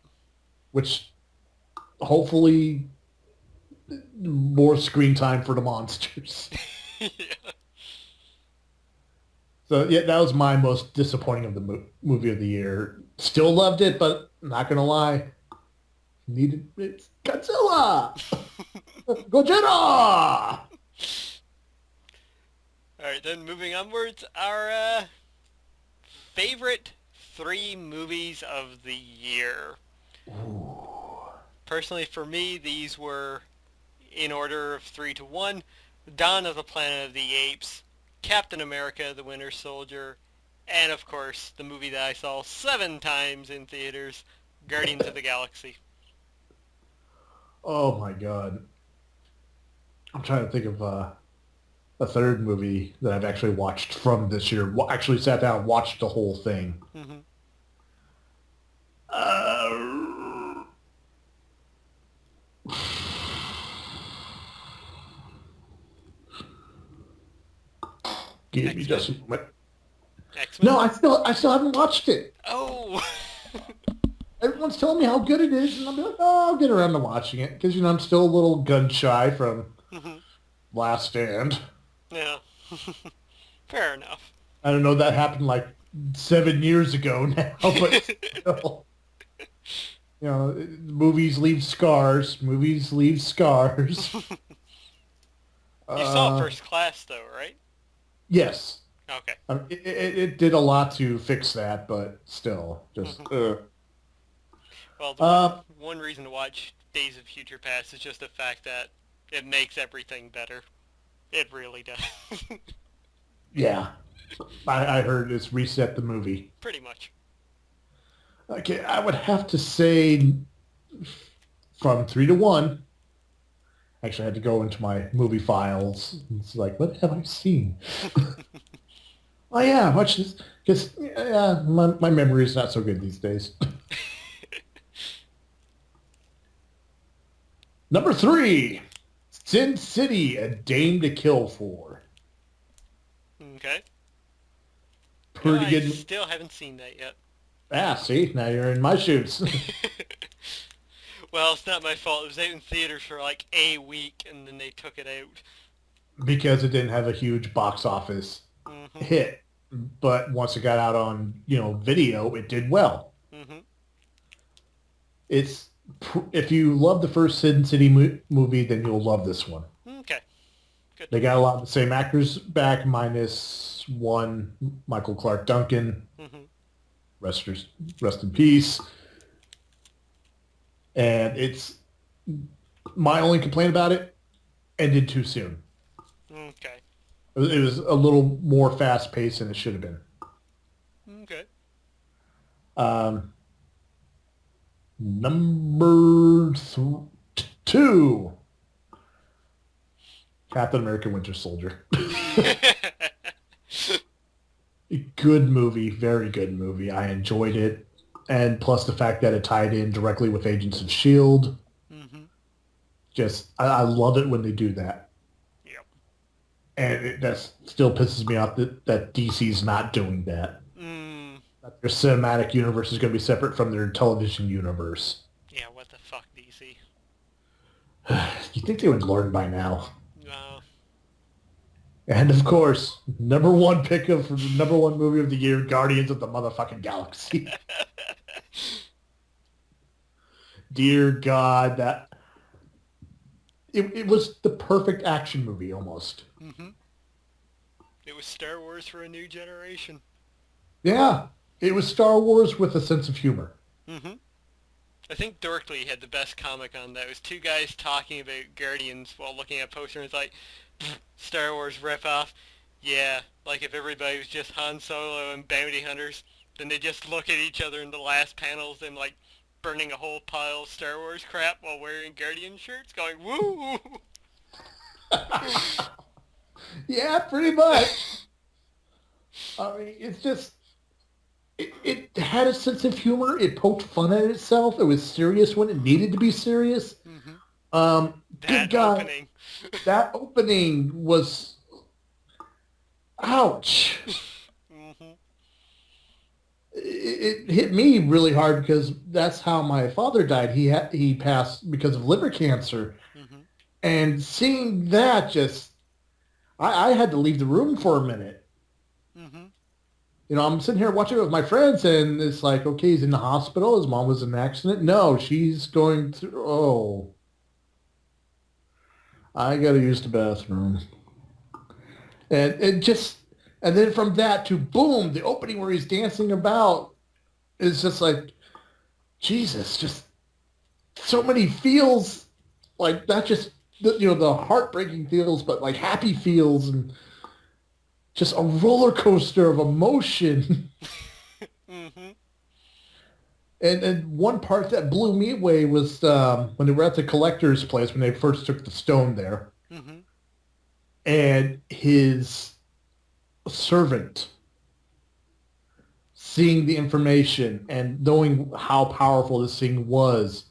Which hopefully more screen time for the monsters. Yeah. So yeah, that was my most disappointing of the movie of the year. Still loved it, but not gonna lie, it's Godzilla, Gojira. Alright, then moving onwards, our favorite 3 movies of the year. Ooh. Personally, for me, these were, in order of 3 to 1, Dawn of the Planet of the Apes, Captain America, the Winter Soldier, and of course, the movie that I saw 7 times in theaters, Guardians of the Galaxy. Oh my god, I'm trying to think of a third movie that I've actually watched from this year. Actually sat down and watched the whole thing. Mm-hmm. Give me X-Men? just a moment. X-Men? No, I still haven't watched it. Oh! Everyone's telling me how good it is, and I'm like, oh, I'll get around to watching it because I'm still a little gun shy from Mm-hmm. Last Stand. Yeah. Fair enough. I don't know, that happened like 7 years ago now, but still, movies leave scars. Movies leave scars. You saw First Class, though, right? Yes. Okay. It did a lot to fix that, but still, just. Well, the one reason to watch Days of Future Past is just the fact that it makes everything better. It really does. Yeah. I heard it's reset the movie. Pretty much. Okay, I would have to say from 3 to 1. Actually, I had to go into my movie files. It's like, what have I seen? Oh yeah, I watched this because my memory is not so good these days. Number 3, Sin City, A Dame to Kill For. Okay. No, Pretty I good. still haven't seen that yet. Ah, see, now you're in my shoes. Well, it's not my fault. It was out in theaters for like a week, and then they took it out. Because it didn't have a huge box office Mm-hmm. hit. But once it got out on, video, it did well. Mm-hmm. It's if you love the first Sin City movie, then you'll love this one. Okay. Good to They got know. a lot of the same actors back, minus one, Michael Clark Duncan. Mm-hmm. Rest, rest in peace. And it's my only complaint about it, ended too soon. Okay. It was a little more fast paced than it should have been. Okay. Um, number 2, Captain America: Winter Soldier. Good movie, very good movie. I enjoyed it, and plus the fact that it tied in directly with Agents of Shield. Mm-hmm. Just, I love it when they do that. Yep. And that still pisses me off that DC's not doing that. Mm. That their cinematic universe is going to be separate from their television universe. Yeah, what the fuck, DC? You think they would learn by now? No. And of course, number 1 pick of the number 1 movie of the year, Guardians of the motherfucking Galaxy. Dear God, it was the perfect action movie almost. Mm-hmm. It was Star Wars for a new generation. Yeah, it was Star Wars with a sense of humor. Mm-hmm. I think Dorkly had the best comic on that. It was 2 guys talking about Guardians while looking at a poster, and it's like, Star Wars ripoff. Yeah, like if everybody was just Han Solo and bounty hunters, then they just look at each other in the last panels, them like burning a whole pile of Star Wars crap while wearing Guardian shirts, going, woo! Yeah, pretty much. I mean, it's just, it had a sense of humor. It poked fun at itself. It was serious when it needed to be serious. Mm-hmm. Good That God. opening. That opening was, ouch. Mm-hmm. It hit me really hard because that's how my father died. He passed because of liver cancer. Mm-hmm. And seeing that just, I had to leave the room for a minute. Mm-hmm. I'm sitting here watching it with my friends, and it's like, okay, he's in the hospital. His mom was in an accident. No, she's going through, oh, I got to use the bathroom. And and then from that to boom, the opening where he's dancing about is just like, Jesus, just so many feels, like not just the heartbreaking feels, but like happy feels, and just a roller coaster of emotion. Mm-hmm. And one part that blew me away was when they were at the collector's place when they first took the stone there, Mm-hmm. and his servant seeing the information and knowing how powerful this thing was,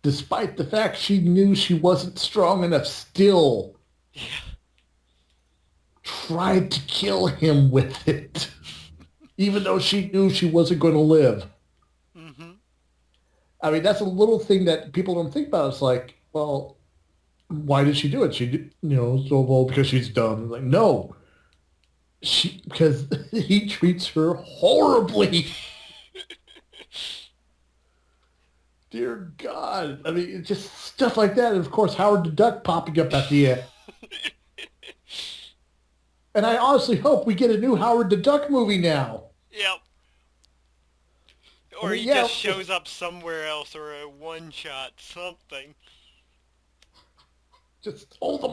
despite the fact she knew she wasn't strong enough, still Yeah. tried to kill him with it, even though she knew she wasn't going to live. Mm-hmm. I mean, that's a little thing that people don't think about. It's like, well, why did she do it? She did, so well because she's dumb. Like, no, because he treats her horribly. Dear God. I mean, it's just stuff like that. And of course, Howard the Duck popping up at the end. And I honestly hope we get a new Howard the Duck movie now. Yep. Or he just shows up somewhere else, or a one-shot, something. Just all the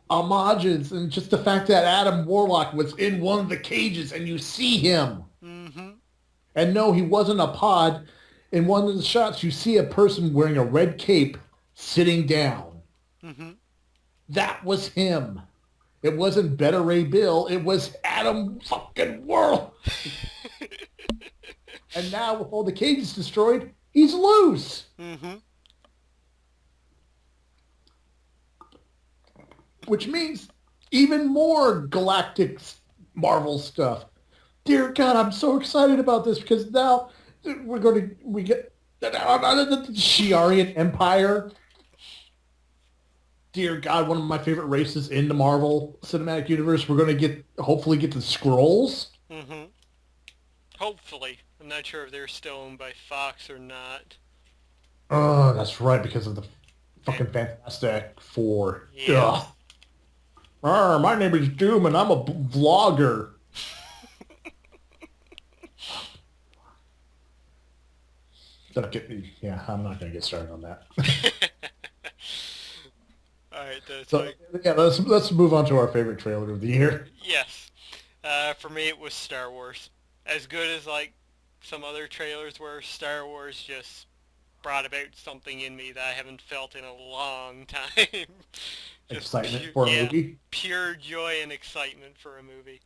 homages, and just the fact that Adam Warlock was in one of the cages and you see him. Mm-hmm. And no, he wasn't a pod. In one of the shots, you see a person wearing a red cape sitting down. Mm-hmm. That was him. It wasn't Better Ray Bill. It was Adam fucking Warlock. And now with all the cages destroyed, he's loose. Mm-hmm. which means even more galactic Marvel stuff. Dear God, I'm so excited about this because now we get the Shi'arian Empire. Dear God, one of my favorite races in the Marvel Cinematic Universe. We're going to hopefully get the Skrulls. Mm-hmm. Hopefully. I'm not sure if they're still owned by Fox or not. Oh, that's right, because of the And, fucking Fantastic Four. yeah. Ugh. My name is Doom, and I'm a vlogger. Don't get me. Yeah, I'm not going to get started on that. Alright, So yeah, let's move on to our favorite trailer of the year. yes. For me, it was Star Wars. As good as, like, some other trailers were, Star Wars just brought about something in me that I haven't felt in a long time. Just Excitement for a movie. pure joy and excitement for a movie.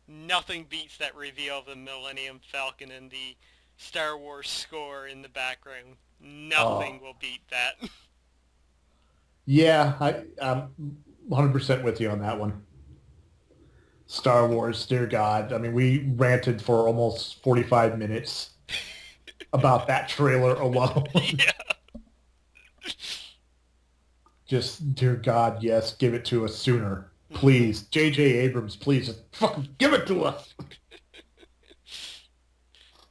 Nothing beats that reveal of the Millennium Falcon and the Star Wars score in the background. Nothing Oh, will beat that. yeah, I'm 100% with you on that one. Star Wars, dear God. I mean, we ranted for almost 45 minutes about that trailer alone. Yeah. Just, dear God, yes, give it to us sooner. Mhm. Please. J.J. Abrams, please, just fucking give it to us.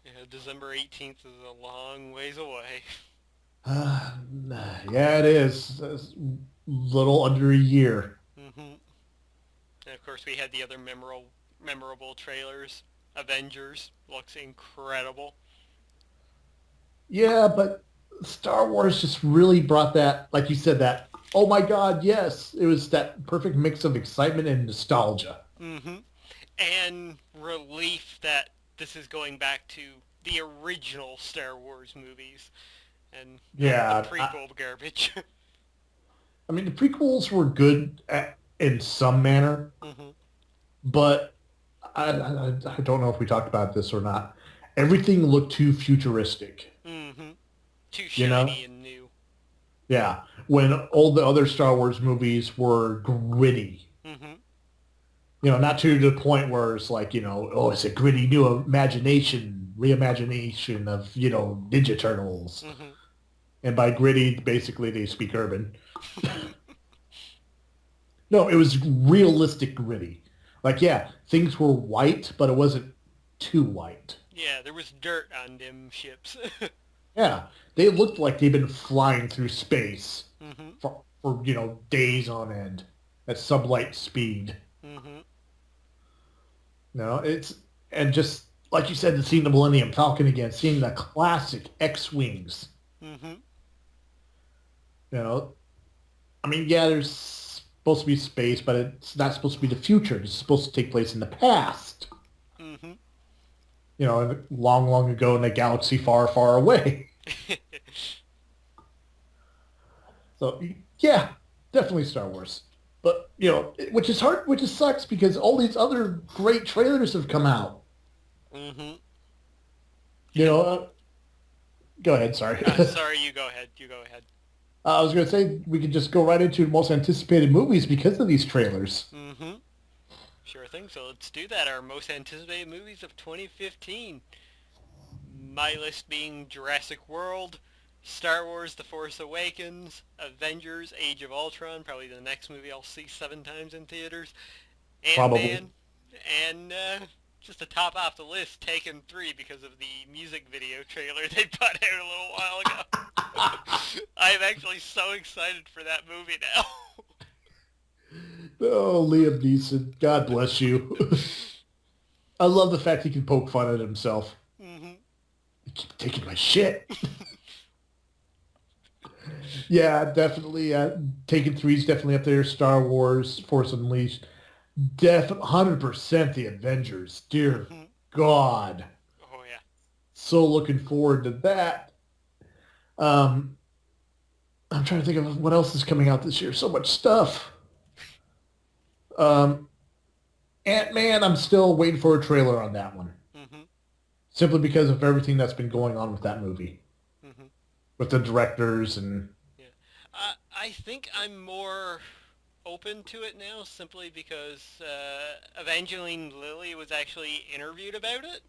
Yeah, December 18th is a long ways away. Uh, yeah, it is. It's a little under a year. Hmm. And of course, we had the other memorable trailers. Avengers looks incredible. Yeah, but Star Wars just really brought that, like you said, that, oh my God, yes. It was that perfect mix of excitement and nostalgia. Hmm. And relief that this is going back to the original Star Wars movies and not the Yeah, prequel garbage. I mean, the prequels were good in some manner, Hmm. but I don't know if we talked about this or not. Everything looked too futuristic, Hmm. Too you know? shiny and new. Yeah, when all the other Star Wars movies were gritty. Hmm. Not to the point where it's like, oh, it's a gritty new reimagination of, Ninja Turtles. Hmm. And by gritty, basically they speak urban. No, it was realistic gritty. Like, yeah, things were white, but it wasn't too white. Yeah, there was dirt on them ships. Yeah, they looked like they'd been flying through space Hmm. for days on end at sublight speed. Hmm. It's and just like you said, seeing the Millennium Falcon again, seeing the classic X-wings. Hmm. You know, I mean, yeah, there's supposed to be space, but it's not supposed to be the future. It's supposed to take place in the past. Hmm. Long, long ago in a galaxy far, far away. So yeah, definitely Star Wars. But which is hard, which is sucks because all these other great trailers have come out. Hmm. You Yeah. know, go ahead. Sorry. Sorry, you go ahead. You go ahead. I was going to say we could just go right into the most anticipated movies because of these trailers. Hmm. Sure thing. So let's do that. Our most anticipated movies of 2015. My list being Jurassic World, Star Wars The Force Awakens, Avengers Age of Ultron, probably the next movie I'll see 7 times in theaters, Probably. Ant-Man, and just to top off the list, Taken 3 because of the music video trailer they put out a little while ago. I'm actually so excited for that movie now. Oh, Liam Neeson, God bless you. I love the fact he can poke fun at himself. Hmm. You keep taking my shit. Yeah, definitely. Taken 3 is definitely up there. Star Wars, Force Unleashed. 100% the Avengers. Dear Hmm. God. Oh yeah. So looking forward to that. Um, I'm trying to think of what else is coming out this year. So much stuff. Um, Ant-Man, I'm still waiting for a trailer on that one. Hmm. Simply because of everything that's been going on with that movie. Hmm. With the directors and... Yeah. I think I'm more open to it now simply because Evangeline Lilly was actually interviewed about it,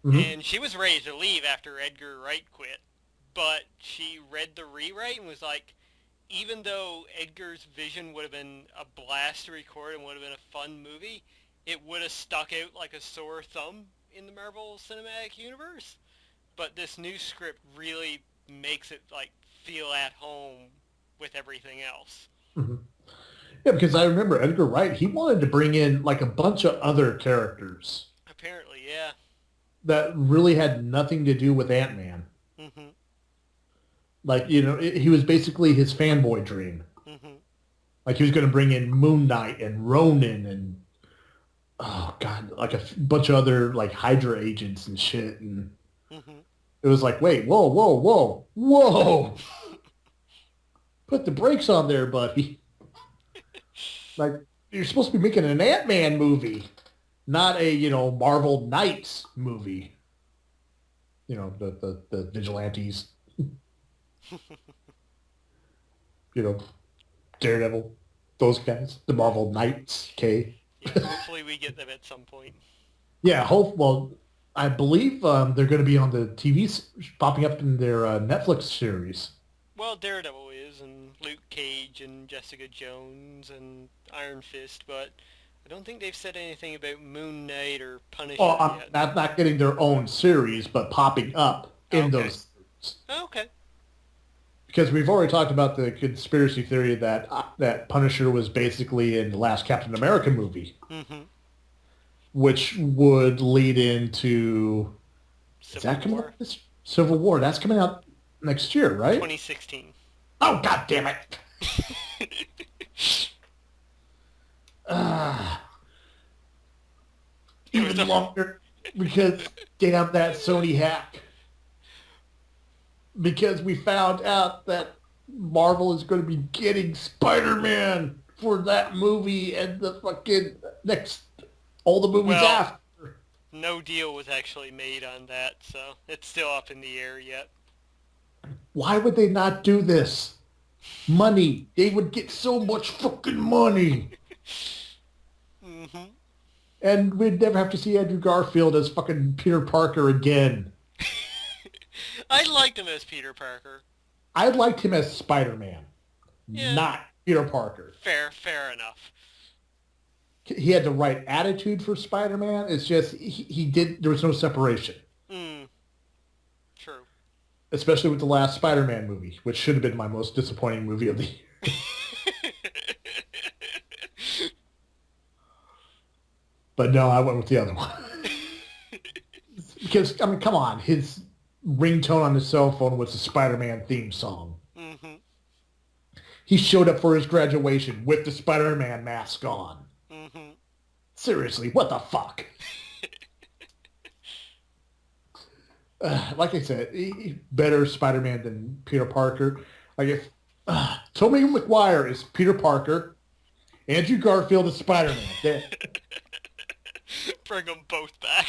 Hmm. and she was ready to leave after Edgar Wright quit, but she read the rewrite and was like, even though Edgar's vision would have been a blast to record and would have been a fun movie, it would have stuck out like a sore thumb in the Marvel Cinematic Universe. But this new script really makes it like feel at home with everything else. Hmm. Yeah, because I remember Edgar Wright, he wanted to bring in like a bunch of other characters Apparently, yeah. that really had nothing to do with Ant-Man. Mhm. Like, he was basically his fanboy dream. Mhm. Like he was going to bring in Moon Knight and Ronin and oh god, like a bunch of other like Hydra agents and shit. And Mhm. it was like, wait, whoa, whoa, whoa, whoa! Put the brakes on there, buddy. Like you're supposed to be making an Ant-Man movie, not a Marvel Knights movie. The vigilantes. You know, Daredevil, those guys, the Marvel Knights. Okay. Yeah, hopefully we get them at some point. Yeah, well, I believe they're going to be on the TV, popping up in their Netflix series. Well, Daredevil is, and Luke Cage, and Jessica Jones, and Iron Fist, but I don't think they've said anything about Moon Knight or Well, Punisher I'm yet. not getting their own series, but popping up in Okay. those series. Okay. Because we've already talked about the conspiracy theory that Punisher was basically in the last Captain America movie, Mhm. which would lead into is Civil that coming War, out this Civil War? That's coming out next year, right? 2016. Oh god damn it! Ah, It was even a longer because damn that Sony hack. Because we found out that Marvel is going to be getting Spider-Man for that movie and the fucking next all the movies well, after. no deal was actually made on that, so it's still up in the air yet. Why would they not do this? Money. They would get so much fucking money. Mhm. And we'd never have to see Andrew Garfield as fucking Peter Parker again. I liked him as Peter Parker. I liked him as Spider-Man, Yeah, not Peter Parker. fair enough. He had the right attitude for Spider-Man. It's just he did. There was no separation, Mm, true. especially with the last Spider-Man movie, which should have been my most disappointing movie of the year. But no, I went with the other one because I mean, come on, his ringtone on his cell phone was the Spider-Man theme song. Mhm. He showed up for his graduation with the Spider-Man mask on. Mhm. Seriously, what the fuck? Like I said, better Spider-Man than Peter Parker. Like if Tobey Maguire is Peter Parker, Andrew Garfield is Spider-Man. Bring them both back.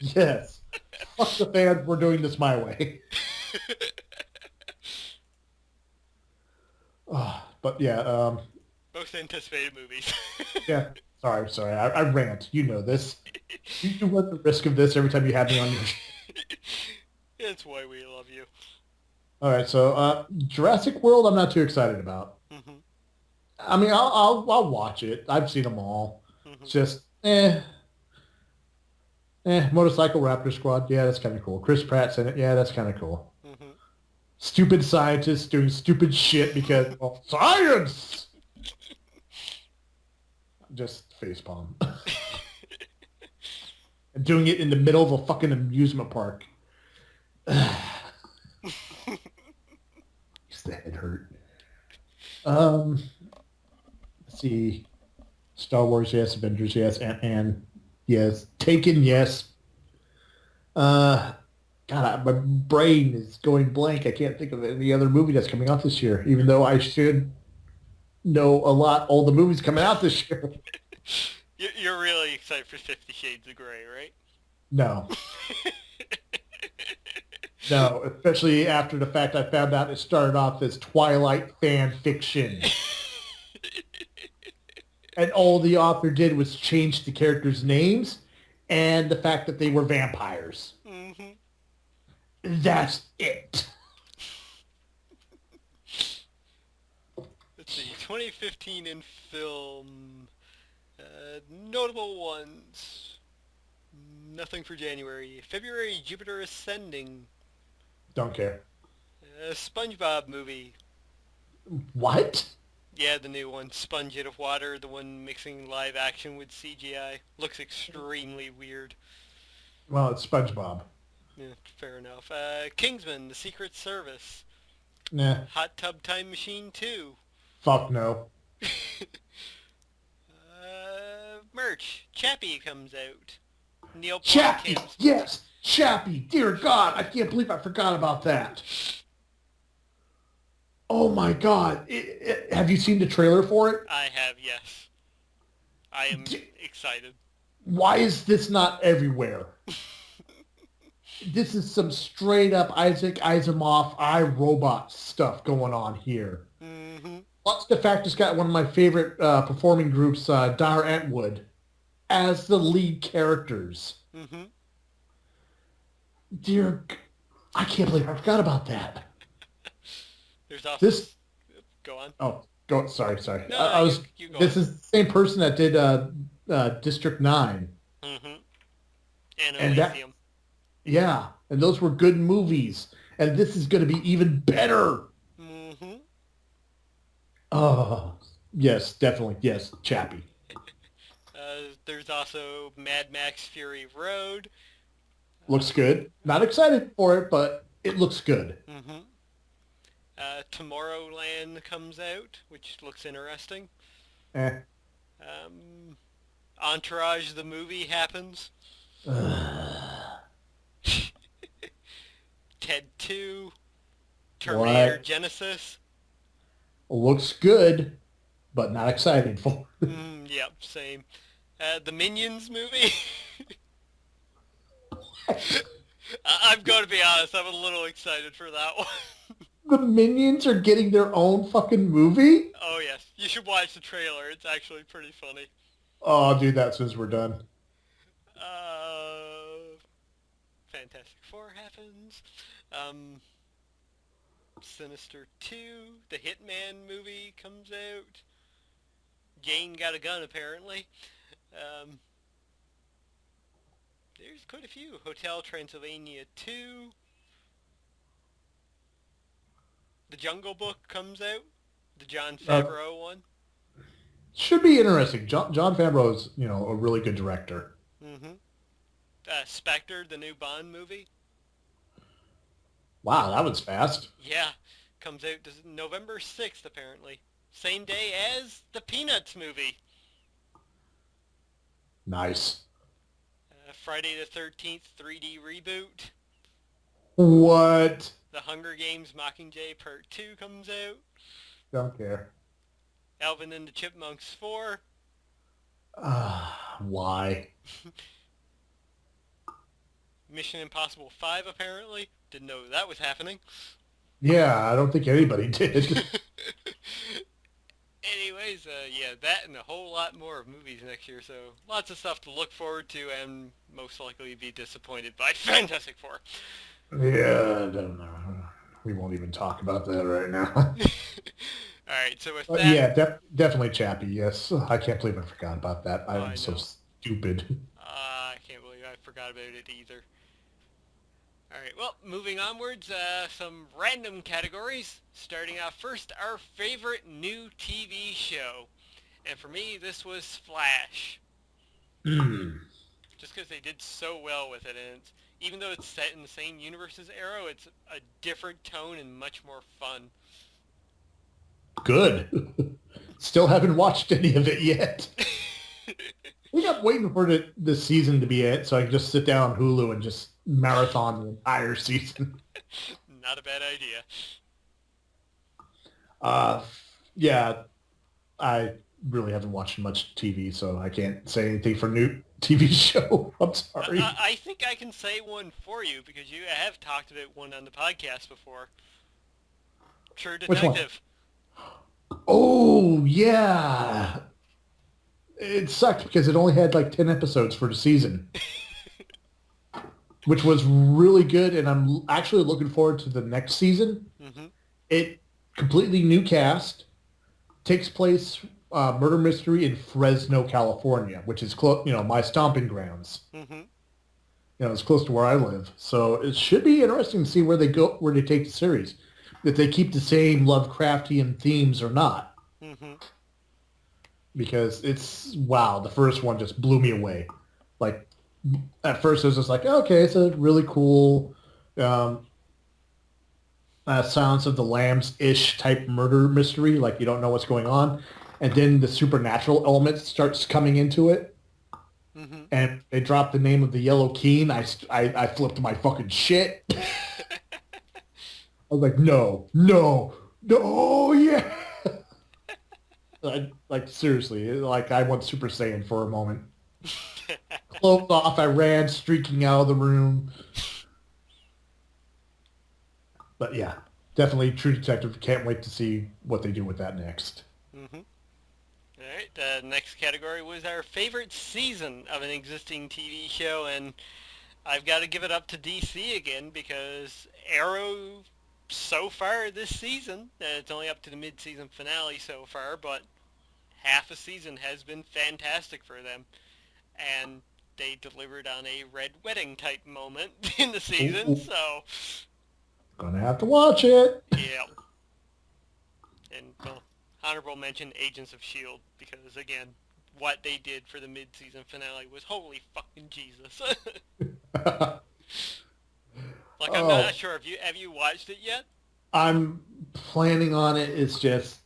Yes. Fuck the fans. We're doing this my way. But yeah, Both anticipated movies. yeah. Sorry. I rant. You know this. You run the risk of this every time you have me on your show. It's why we love you. All right, so Jurassic World, I'm not too excited about. Mhm. I mean, I'll watch it. I've seen them all. It's Mhm. just Motorcycle Raptor Squad. Yeah, that's kind of cool. Chris Pratt's in it. Yeah, that's kind of cool. Mhm. Stupid scientists doing stupid shit because well, science. Just facepalm. And doing it in the middle of a fucking amusement park. Makes the head hurt. Let's see. Star Wars, yes. Avengers, yes. Ant-Man, yes. Taken, yes. Uh, my brain is going blank. I can't think of any other movie that's coming out this year, even though I should know all the movies coming out this year. You're really excited for 50 Shades of Grey, right? No. No, especially after the fact I found out it started off as Twilight fan fiction. And all the author did was change the characters' names and the fact that they were vampires. Mm-hmm. That's it. Let's see, 2015 in film. Notable ones. Nothing for January. February, Jupiter Ascending. Don't care. SpongeBob movie. What? Yeah, the new one. Sponge out of water, the one mixing live action with CGI. Looks extremely weird. Well, it's SpongeBob. Yeah, fair enough. Kingsman, The Secret Service. Nah. Hot Tub Time Machine 2. Fuck no. Merch. Chappie comes out. Neil Chappie! Blomkamp's. Yes! Chappie! Dear God, I can't believe I forgot about that. Oh my God. Have you seen the trailer for it? I have, yes. I am excited. Why is this not everywhere? This is some straight up Isaac Asimov iRobot stuff going on here. Mm-hmm. Plus the fact it's got one of my favorite performing groups, Dar Antwood, as the lead characters. Mm-hmm. Dear, I can't believe I forgot about that. There's also... This... Go on. Oh, go. Sorry. No, I was. you go This on. is the same person that did District 9. Mm-hmm. And that... Elysium. Yeah, and those were good movies. And this is going to be even better. Mm-hmm. Oh, yes, definitely. Yes, Chappie. There's also Mad Max Fury Road. Looks good. Not excited for it, but it looks good. Mm-hmm. Tomorrowland comes out, which looks interesting. Entourage, the movie, happens. Ted.2. Terminator What? Genesis. Looks good, but not excited for it. Yep, same. The Minions movie. I've got to be honest, I'm a little excited for that one. The Minions are getting their own fucking movie? Oh yes, you should watch the trailer. It's actually pretty funny. Oh, I'll do that since we're done. Fantastic Four happens. Sinister 2, the Hitman movie comes out. Jane got a gun, apparently. There's quite a few. Hotel Transylvania 2. The Jungle Book comes out. The Jon Favreau one. Should be interesting. Jon Favreau is, a really good director. Mm-hmm. Spectre, the new Bond movie. Wow, that was fast. Yeah, comes out November 6th, apparently. Same day as the Peanuts movie. Nice. Friday the 13th 3D reboot. What? The Hunger Games Mockingjay Part 2 comes out. Don't care. Alvin and the Chipmunks 4. Why? Mission Impossible 5, apparently. Didn't know that was happening. Yeah, I don't think anybody did. Anyways, yeah, that and a whole lot more of movies next year, so lots of stuff to look forward to and most likely be disappointed by. Fantastic Four. Yeah, I don't know. We won't even talk about that right now. Alright, so with that... Yeah, definitely Chappie, yes. I can't believe I forgot about that. I'm so stupid. I can't believe I forgot about it either. Alright, well, moving onwards, some random categories. Starting off first, our favorite new TV show. And for me, this was Flash. Just because they did so well with it, and even though it's set in the same universe as Arrow, it's a different tone and much more fun. Good. Still haven't watched any of it yet. I think I'm waiting for the season to be it, so I can just sit down on Hulu and just marathon the entire season. Not a bad idea. Yeah, I really haven't watched much TV, so I can't say anything for new TV show. I'm sorry. I think I can say one for you, because you have talked about one on the podcast before. True Detective. Which one? Oh, yeah. it sucked because it only had like 10 episodes for the season, which was really good, and I'm actually looking forward to the next season. Mm-hmm. It completely new cast, takes place murder mystery in Fresno, California, which is close, my stomping grounds. Mm-hmm. It's close to where I live, so it should be interesting to see where they take the series, if they keep the same Lovecraftian themes or not. Mm-hmm. Because it's wow, the first one just blew me away. Like at first, it was just like, okay, it's a really cool um, Silence of the Lambs-ish type murder mystery. Like you don't know what's going on, and then the supernatural element starts coming into it. Mm-hmm. And they dropped the name of the Yellow Keen. I flipped my fucking shit. I was like, no, no, no, yeah. Like seriously, like I went Super Saiyan for a moment. Clothes off, I ran, streaking out of the room. But yeah, definitely True Detective. Can't wait to see what they do with that next. Mm-hmm. All right, the next category was our favorite season of an existing TV show, and I've got to give it up to DC again because Arrow, so far this season, it's only up to the mid-season finale so far, but half a season has been fantastic for them, and they delivered on a Red Wedding type moment in the season, Ooh. so Gonna have to watch it. yeah. And well, honorable mention Agents of S.H.I.E.L.D. because again, what they did for the mid-season finale was holy fucking Jesus. Like I'm not sure if have you watched it yet? I'm planning on it. It's just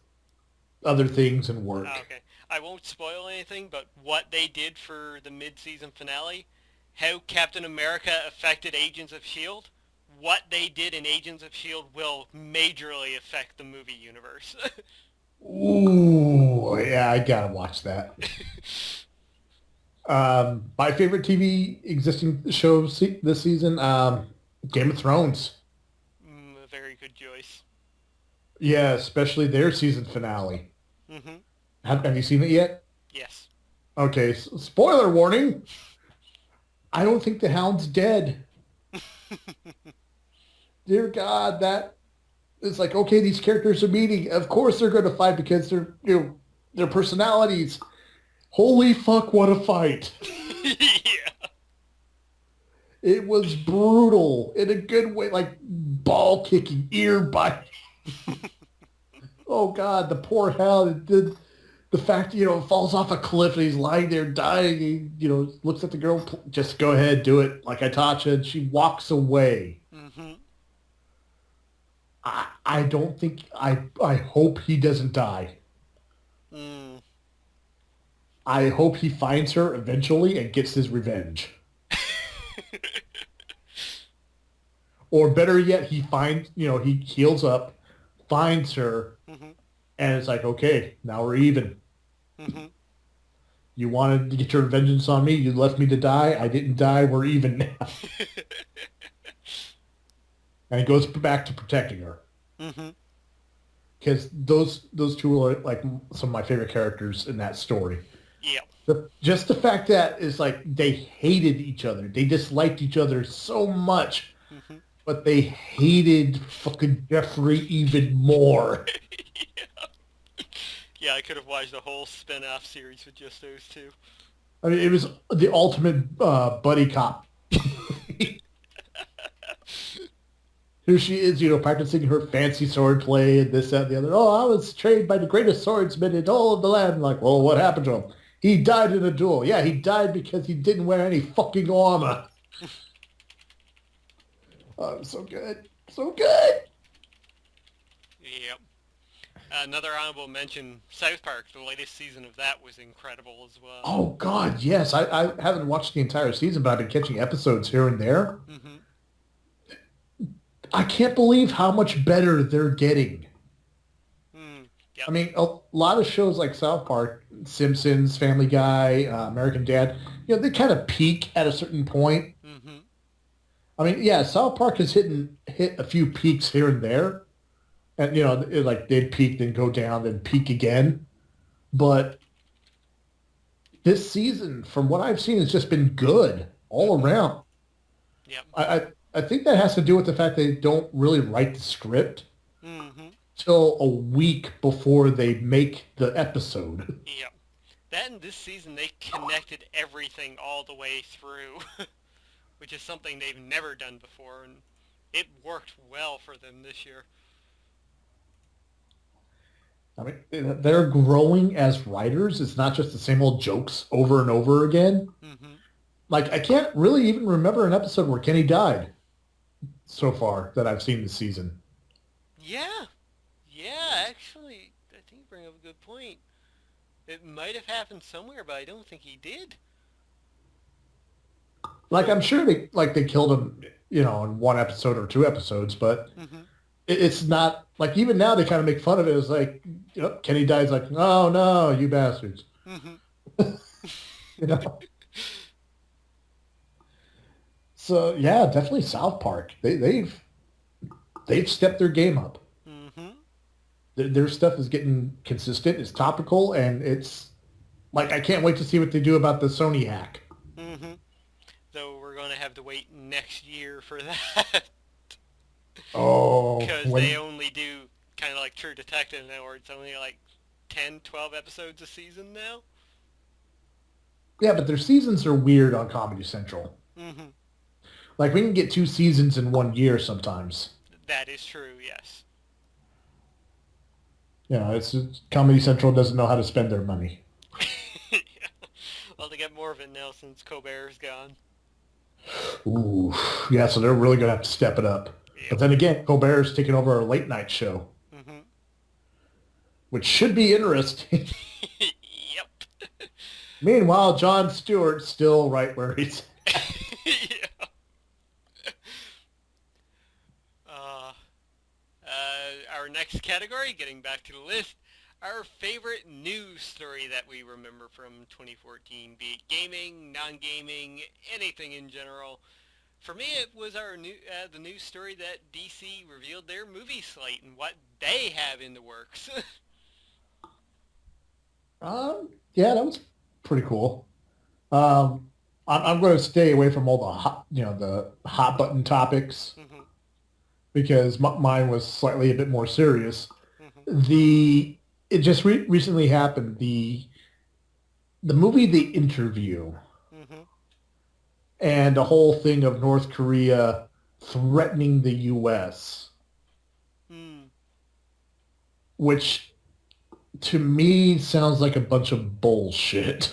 other things and work. Okay. I won't spoil anything, but what they did for the mid-season finale, how Captain America affected Agents of S.H.I.E.L.D., what they did in Agents of S.H.I.E.L.D. will majorly affect the movie universe. Ooh, yeah, I gotta watch that. My favorite TV existing show this season, Game of Thrones. A very good choice. Yeah, especially their season finale. Mm-hmm. Have you seen it yet? Yes. Okay, spoiler warning. I don't think the Hound's dead. Dear God, that it's like, okay, these characters are meeting. Of course they're going to fight because they're, their personalities. Holy fuck, what a fight. Yeah. It was brutal in a good way, like ball kicking, ear biting. Oh God, the poor Hound. The fact, falls off a cliff and he's lying there dying. He, looks at the girl, just go ahead, do it like I taught you. And she walks away. Mm-hmm. I don't think, I hope he doesn't die. Mm. I hope he finds her eventually and gets his revenge. Or better yet, he finds, he heals up, finds her, Mm-hmm. and it's like, okay, now we're even. Mm-hmm. You wanted to get your vengeance on me. You left me to die. I didn't die. We're even now. And he goes back to protecting her. Mm-hmm. Because those two are like some of my favorite characters in that story. Yeah. Just the fact that it's like they hated each other. They disliked each other so much. Mm-hmm. But they hated fucking Jeffrey even more. Yeah, I could have watched a whole spin-off series with just those two. I mean, it was the ultimate buddy cop. Here she is, practicing her fancy sword play and this, that, and the other. Oh, I was trained by the greatest swordsman in all of the land. Like, well, what happened to him? He died in a duel. Yeah, he died because he didn't wear any fucking armor. Oh, so good. So good. Yep. Another honorable mention, South Park. The latest season of that was incredible as well. Oh, God, yes. I haven't watched the entire season, but I've been catching episodes here and there. Mm-hmm. I can't believe how much better they're getting. Yep. I mean, a lot of shows like South Park, Simpsons, Family Guy, American Dad, they kind of peak at a certain point. Mm-hmm. I mean, yeah, South Park has hit a few peaks here and there. And, like they'd peak, then go down, then peak again. But this season, from what I've seen, has just been good all Mm-hmm. around. Yep. I think that has to do with the fact they don't really write the script Mm-hmm. till a week before they make the episode. Yep. That and this season, they connected everything all the way through, which is something they've never done before, and it worked well for them this year. I mean, they're growing as writers. It's not just the same old jokes over and over again. Mm-hmm. Like, I can't really even remember an episode where Kenny died so far that I've seen this season. Yeah. Yeah, actually, I think you bring up a good point. It might have happened somewhere, but I don't think he did. Like, I'm sure they killed him, in one episode or two episodes, but Mm-hmm. it's not like even now they kind of make fun of it. It's like, Kenny dies like, oh no, you bastards. Mm-hmm. You know? So yeah, definitely South Park. They've stepped their game up. Mm-hmm. Their stuff is getting consistent, it's topical, and it's like I can't wait to see what they do about the Sony hack. Mm-hmm. So we're going to have to wait next year for that. Oh, Because they when only do kind of like True Detective now, where it's only like 10, 12 episodes a season now. yeah, but their seasons are weird on Comedy Central. Mm-hmm. Like we can get two seasons in one year sometimes. That is true, yes. Comedy Central doesn't know how to spend their money. Yeah. Well, they get more of it now since Colbert's gone. Ooh, yeah, so they're really gonna have to step it up. But Yep. then again, Colbert's taking over our late night show, Mm-hmm. which should be interesting. Yep. Meanwhile, Jon Stewart's still right where he's. Yeah. Uh, our next category, getting back to the list, our favorite news story that we remember from 2014, be it gaming, non-gaming, anything in general. For me, it was the news story that DC revealed their movie slate and what they have in the works. Yeah, that was pretty cool. Um, I'm going to stay away from all the hot button topics Mhm, because mine was slightly a bit more serious. mhm, It just recently happened. The movie The Interview mhm, and the whole thing of North Korea threatening the U.S., mm. which to me sounds like a bunch of bullshit.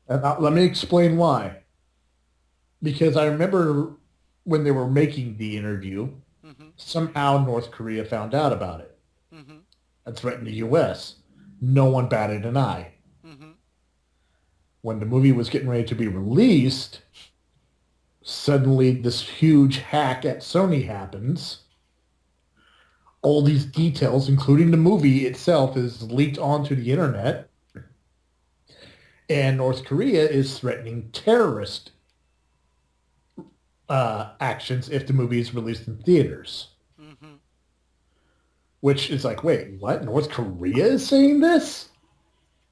And let me explain why. Because I remember when they were making The Interview, Mhm, somehow North Korea found out about it mhm, and threatened the U.S. No one batted an eye. mhm. When the movie was getting ready to be released, suddenly this huge hack at Sony happens. All these details, including the movie itself, is leaked onto the internet. And North Korea is threatening terrorist actions if the movie is released in theaters. Mhm. Which is like, wait, what? North Korea is saying this?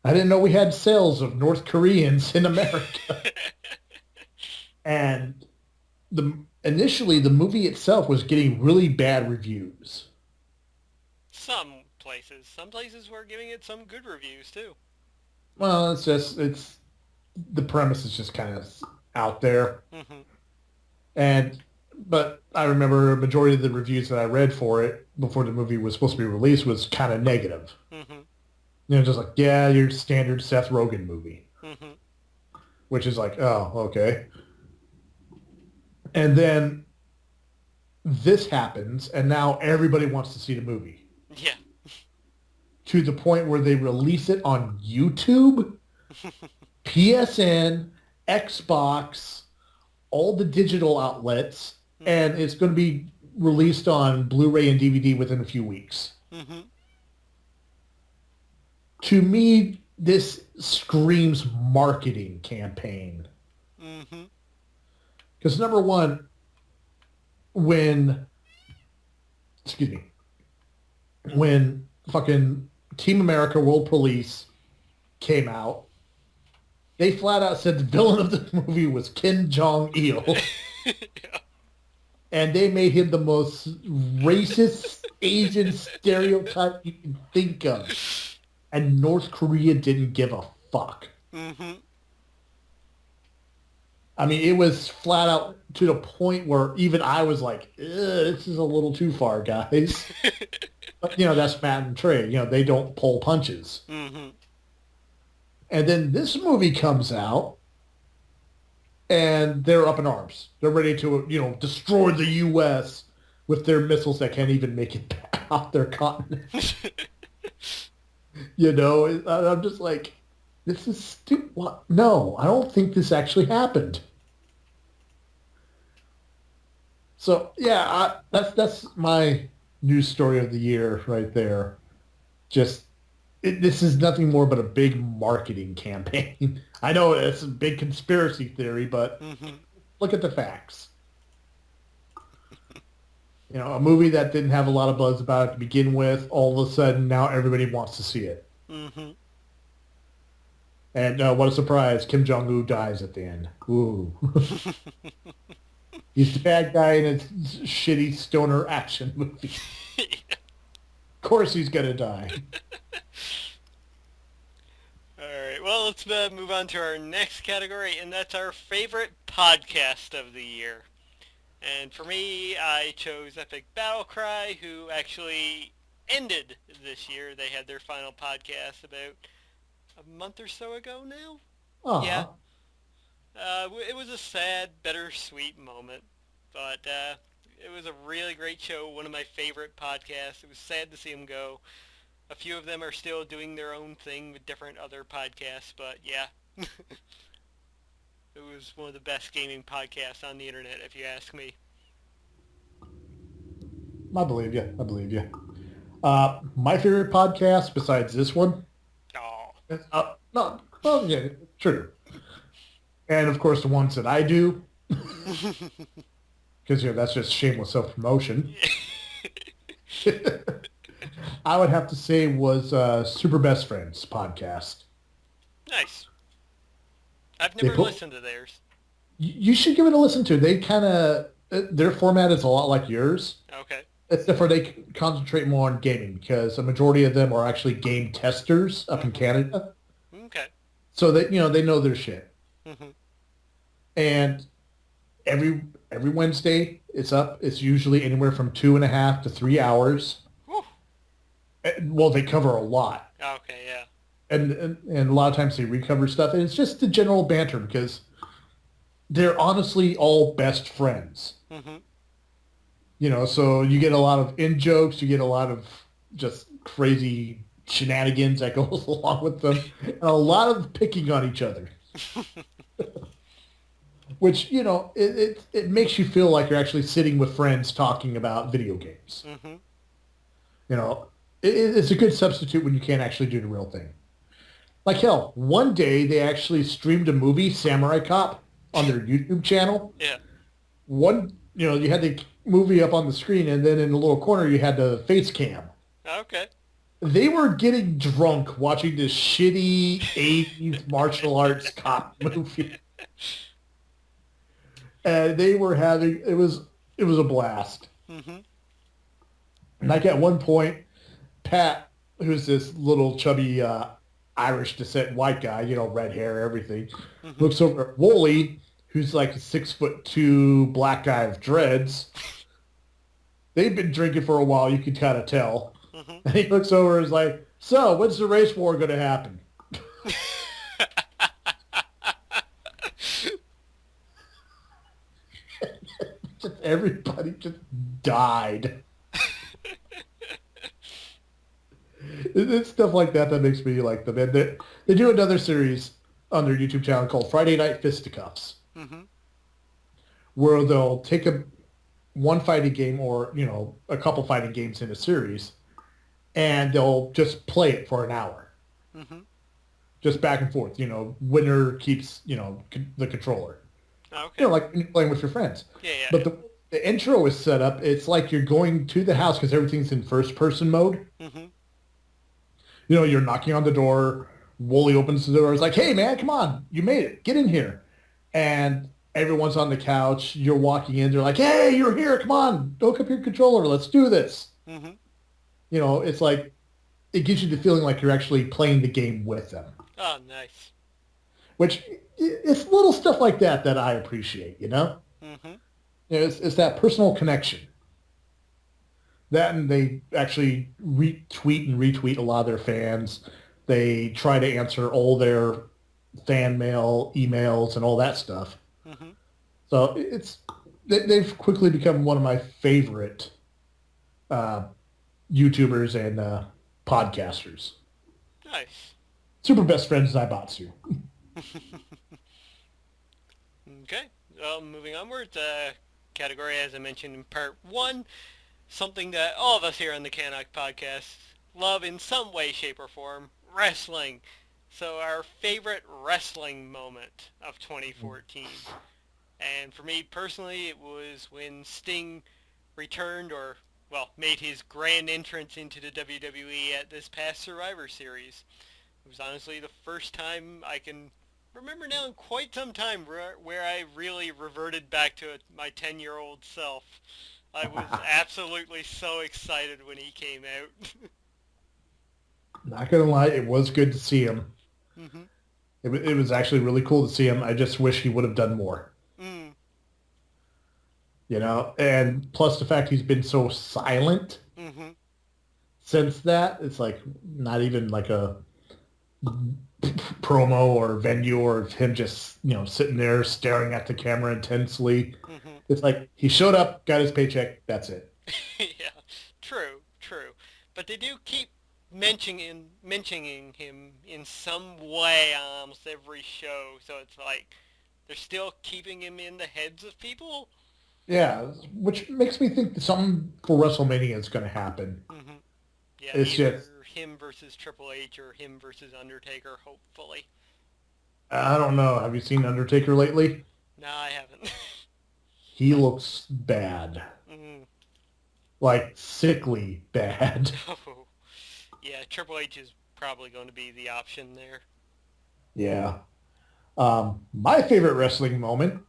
I didn't know we had sales of North Koreans in America. And initially the movie itself was getting really bad reviews. Some places were giving it some good reviews too. Well, it's the premise is just kind of out there. Mhm, And but I remember a majority of the reviews that I read for it before the movie was supposed to be released was kind of negative. mhm, Just like, yeah, your standard Seth Rogen movie, mhm. which is like, oh, okay. And then this happens, and now everybody wants to see the movie Yeah. to the point where they release it on YouTube, PSN, Xbox, all the digital outlets, Mhm, and it's going to be released on Blu-ray and DVD within a few weeks. mhm. To me, this screams marketing campaign. Mhm. Because number one, when, excuse me, when fucking Team America World Police came out, they flat out said the villain of the movie was Kim Jong-il. Yeah. And they made him the most racist Asian stereotype you can think of. And North Korea didn't give a fuck. Mm-hmm. I mean, it was flat out to the point where even I was like, this is a little too far, guys. But, that's Matt and Trey. They don't pull punches. Mm-hmm. And then this movie comes out, and they're up in arms. They're ready to, destroy the U.S. with their missiles that can't even make it off their continent. I'm just like, this is stupid. What? No, I don't think this actually happened. So, yeah, that's my news story of the year right there. Just, this is nothing more but a big marketing campaign. I know it's a big conspiracy theory, but look at the facts. A movie that didn't have a lot of buzz about it to begin with, all of a sudden now everybody wants to see it. Mm-hmm. And what a surprise, Kim Jong-un dies at the end. Ooh. He's the bad guy in a shitty stoner action movie. Yeah. Of course he's going to die. Alright, well, let's move on to our next category, and that's our favorite podcast of the year. And for me, I chose Epic Battle Cry, who actually ended this year. They had their final podcast about a month or so ago now. Aww. Yeah. It was a sad, bittersweet moment, but it was a really great show, one of my favorite podcasts. It was sad to see them go. A few of them are still doing their own thing with different other podcasts, but yeah. It was one of the best gaming podcasts on the internet, if you ask me. I believe you. My favorite podcast, besides this one, yeah, true. And of course, the ones that I do, because that's just shameless self-promotion. I would have to say was Super Best Friends podcast. Nice. I've never listened to theirs. You should give it a listen to. They kind of, their format is a lot like yours. Okay. Except for they concentrate more on gaming because a majority of them are actually game testers up in Canada. Okay. So that they know their shit. Mm-hmm. And every Wednesday it's up. It's usually anywhere from 2.5 to 3 hours. Whew. Well, they cover a lot. Okay, yeah. And a lot of times they recover stuff, and it's just the general banter because they're honestly all best friends. Mm-hmm. So you get a lot of in-jokes, you get a lot of just crazy shenanigans that goes along with them, and a lot of picking on each other. Which, it makes you feel like you're actually sitting with friends talking about video games. Mm-hmm. It's a good substitute when you can't actually do the real thing. Like, hell, one day they actually streamed a movie, Samurai Cop, on their YouTube channel. Yeah. You had the movie up on the screen, and then in the little corner you had the face cam. Okay. They were getting drunk watching this shitty 80s martial arts cop movie. And they were having, it was a blast. Mm-hmm. Like at one point, Pat, who's this little chubby Irish descent white guy, red hair, everything, looks over at Wooly, who's like a 6'2" black guy with dreads. They've been drinking for a while, you can kind of tell. And he looks over and is like, so, when's the race war going to happen? Everybody just died. It's stuff like that makes me like them. And they do another series on their YouTube channel called Friday Night Fisticuffs, where they'll take one fighting game or, a couple fighting games in a series, and they'll just play it for an hour. Just back and forth. Winner keeps, the controller. Okay. Like when you're playing with your friends. Yeah. But the intro is set up, it's like you're going to the house because everything's in first-person mode. You're knocking on the door, Wooly opens the door. He's like, hey, man, come on. You made it. Get in here. And everyone's on the couch. You're walking in. They're like, hey, you're here. Come on. Hook up your controller. Let's do this. Mm-hmm. You know, it's like, it gives you the feeling like you're actually playing the game with them. Oh, nice. Which, it's little stuff like that that I appreciate, you know? Mm-hmm. You know, it's that personal connection. That, and they actually retweet and retweet a lot of their fans. They try to answer all their fan mail, emails, and all that stuff. Mm-hmm. So they've quickly become one of my favorite YouTubers and podcasters. Nice. Super best friends Zaibatsu. Okay. Well, moving onward, category, as I mentioned in part 1, something that all of us here on the CanUK podcast love in some way, shape, or form, wrestling. So our favorite wrestling moment of 2014. And for me personally, it was when Sting returned, or, well, made his grand entrance into the WWE at this past Survivor Series. It was honestly the first time I can remember now in quite some time where I really reverted back to my 10-year-old self. I was absolutely so excited when he came out. Not gonna lie, it was good to see him. Mm-hmm. It was actually really cool to see him. I just wish he would have done more. Mm. You know, and plus the fact he's been so silent Mm-hmm. since that, it's like not even like a promo or venue or him just, you know, sitting there staring at the camera intensely. Mm-hmm. It's like he showed up, got his paycheck, that's it. Yeah, true. But they do keep mentioning him in some way on almost every show, so it's like they're still keeping him in the heads of people. Yeah, which makes me think that something for WrestleMania is going to happen. Mm-hmm. Yeah, It's either just, him versus Triple H or him versus Undertaker, hopefully. I don't know. Have you seen Undertaker lately? No, I haven't. He looks bad. Mm. Like, sickly bad. Oh, yeah, Triple H is probably going to be the option there. Yeah. My favorite wrestling moment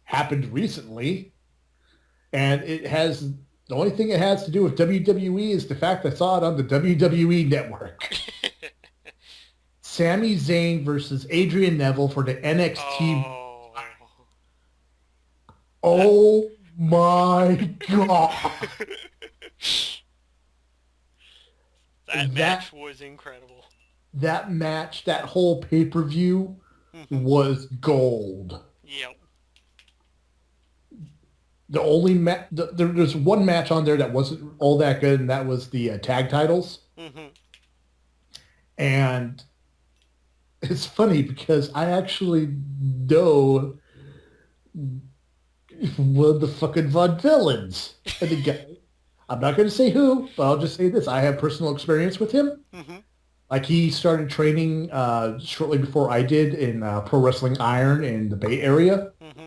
happened recently, and the only thing it has to do with WWE is the fact I saw it on the WWE Network. Sami Zayn versus Adrian Neville for the NXT. Oh, Oh my God. that match was incredible. That match, that whole pay-per-view Mm-hmm. was gold. Yep. The only there's one match on there that wasn't all that good, and that was the tag titles. Mm-hmm. And it's funny because I actually know one of the fucking vaudevillains. And the guy, I'm not going to say who, but I'll just say this. I have personal experience with him. Mm-hmm. Like, he started training shortly before I did in Pro Wrestling Iron in the Bay Area. Mm-hmm.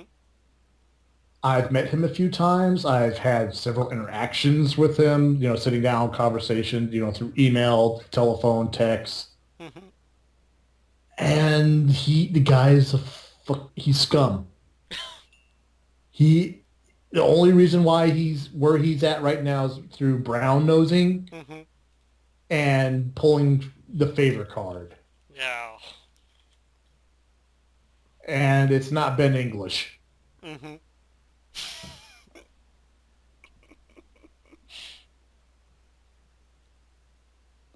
I've met him a few times. I've had several interactions with him, you know, sitting down, conversations, you know, through email, telephone, text. Mm-hmm. And the guy is he's scum. The only reason why he's where he's at right now is through brown nosing Mm-hmm. and pulling the favor card. Yeah. And it's not been English. Mm-hmm.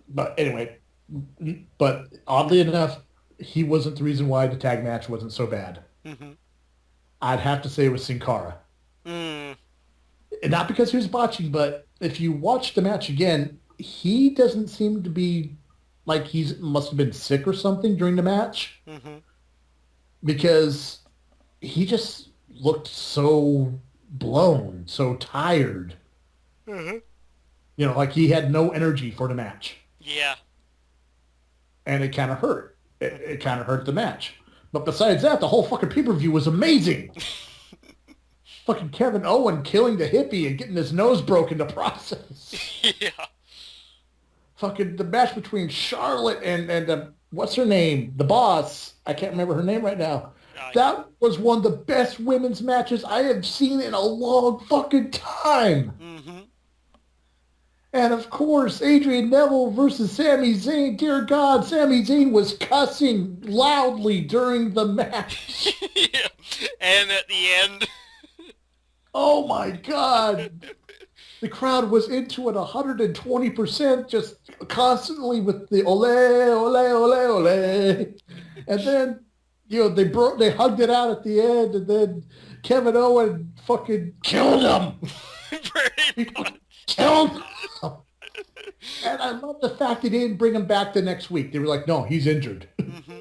But anyway, but oddly enough, he wasn't the reason why the tag match wasn't so bad. Mm-hmm. I'd have to say it was Sin Cara. Mm. And not because he was botching, but if you watch the match again, he doesn't seem to be like must have been sick or something during the match. Mm-hmm. Because he just looked so blown, so tired. Mm-hmm. You know, like he had no energy for the match. Yeah. And it kind of hurt. It kind of hurt the match. But besides that, the whole fucking pay-per-view was amazing. Fucking Kevin Owen killing the hippie and getting his nose broken in the process. Yeah. Fucking the match between Charlotte and what's her name? The boss. I can't remember her name right now. That was one of the best women's matches I have seen in a long fucking time. Mm-hmm. And of course, Adrian Neville versus Sami Zayn. Dear God, Sami Zayn was cussing loudly during the match. Yeah. And at the end. Oh my God. The crowd was into it 120%, just constantly with the ole, ole, ole, ole. And then, they hugged it out at the end, and then Kevin Owen fucking killed him. Pretty much. Killed him. And I love the fact they didn't bring him back the next week. They were like, no, he's injured. Mm-hmm.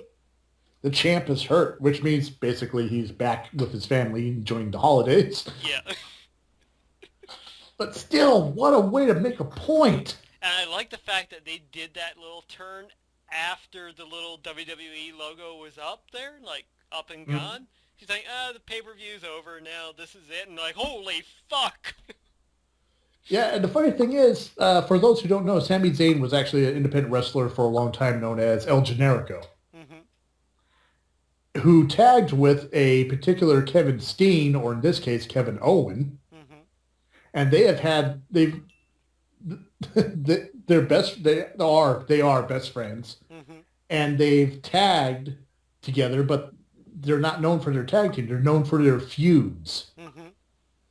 The champ is hurt, which means basically he's back with his family enjoying the holidays. Yeah. But still, what a way to make a point. And I like the fact that they did that little turn after the little WWE logo was up there, like up and gone. Mm-hmm. He's like, the pay-per-view's over now. This is it. And like, holy fuck. Yeah, and the funny thing is, for those who don't know, Sami Zayn was actually an independent wrestler for a long time known as El Generico, mm-hmm. who tagged with a particular Kevin Steen, or in this case, Kevin Owen. And they are best friends, mm-hmm. and they've tagged together, but they're not known for their tag team. They're known for their feuds,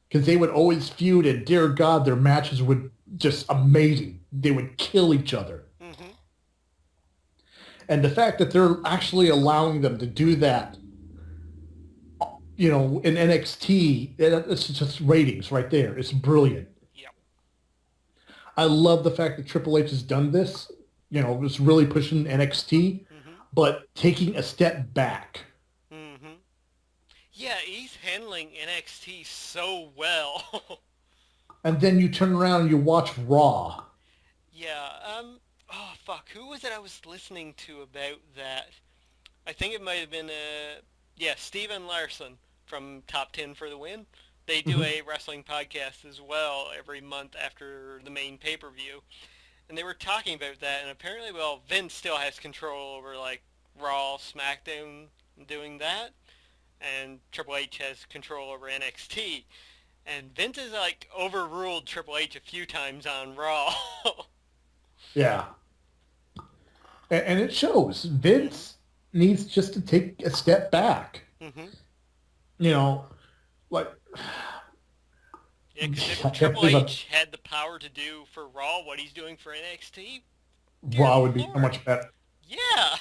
because they would always feud, and dear God, their matches would just amazing. They would kill each other, mm-hmm. and the fact that they're actually allowing them to do that. In NXT, it's just ratings right there. It's brilliant. Yep. I love the fact that Triple H has done this. It's really pushing NXT, mm-hmm. but taking a step back. Mm-hmm. Yeah, he's handling NXT so well. And then you turn around and you watch Raw. Yeah. Oh, fuck. Who was it I was listening to about that? I think it might have been, Steven Larson from Top 10 for the Win. They do a wrestling podcast as well every month after the main pay-per-view. And they were talking about that, and apparently, Vince still has control over, like, Raw, SmackDown, doing that. And Triple H has control over NXT. And Vince has, like, overruled Triple H a few times on Raw. Yeah. And it shows. Vince needs just to take a step back. Mm-hmm. Like... Yeah, because if Triple H had the power to do for Raw what he's doing for NXT... Raw would be so much better. Yeah!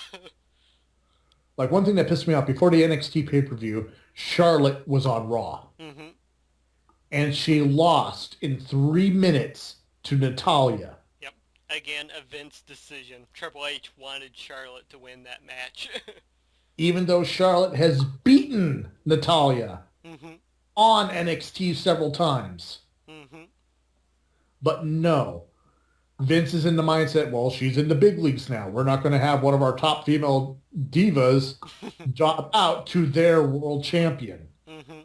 Like, one thing that pissed me off, before the NXT pay-per-view, Charlotte was on Raw. Mm-hmm. And she lost in 3 minutes to Natalya. Yep. Again, a Vince decision. Triple H wanted Charlotte to win that match. Even though Charlotte has beaten Natalya on NXT several times. Mm-hmm. But no. Vince is in the mindset, well, she's in the big leagues now. We're not going to have one of our top female divas drop out to their world champion. Mm-hmm.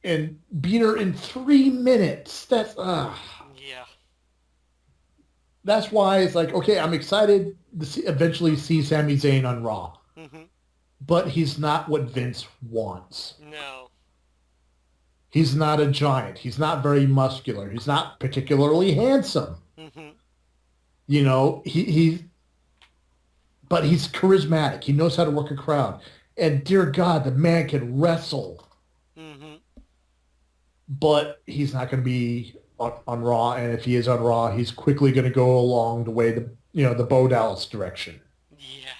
And beat her in 3 minutes. That's, Yeah. That's why it's like, okay, I'm excited to eventually see Sami Zayn on Raw. Mm-hmm. But he's not what Vince wants. No. He's not a giant. He's not very muscular. He's not particularly handsome. Mm-hmm. But he's charismatic. He knows how to work a crowd. And dear God, the man can wrestle. Mm-hmm. But he's not going to be on Raw, and if he is on Raw, he's quickly going to go along the way the Bo Dallas direction. Yeah.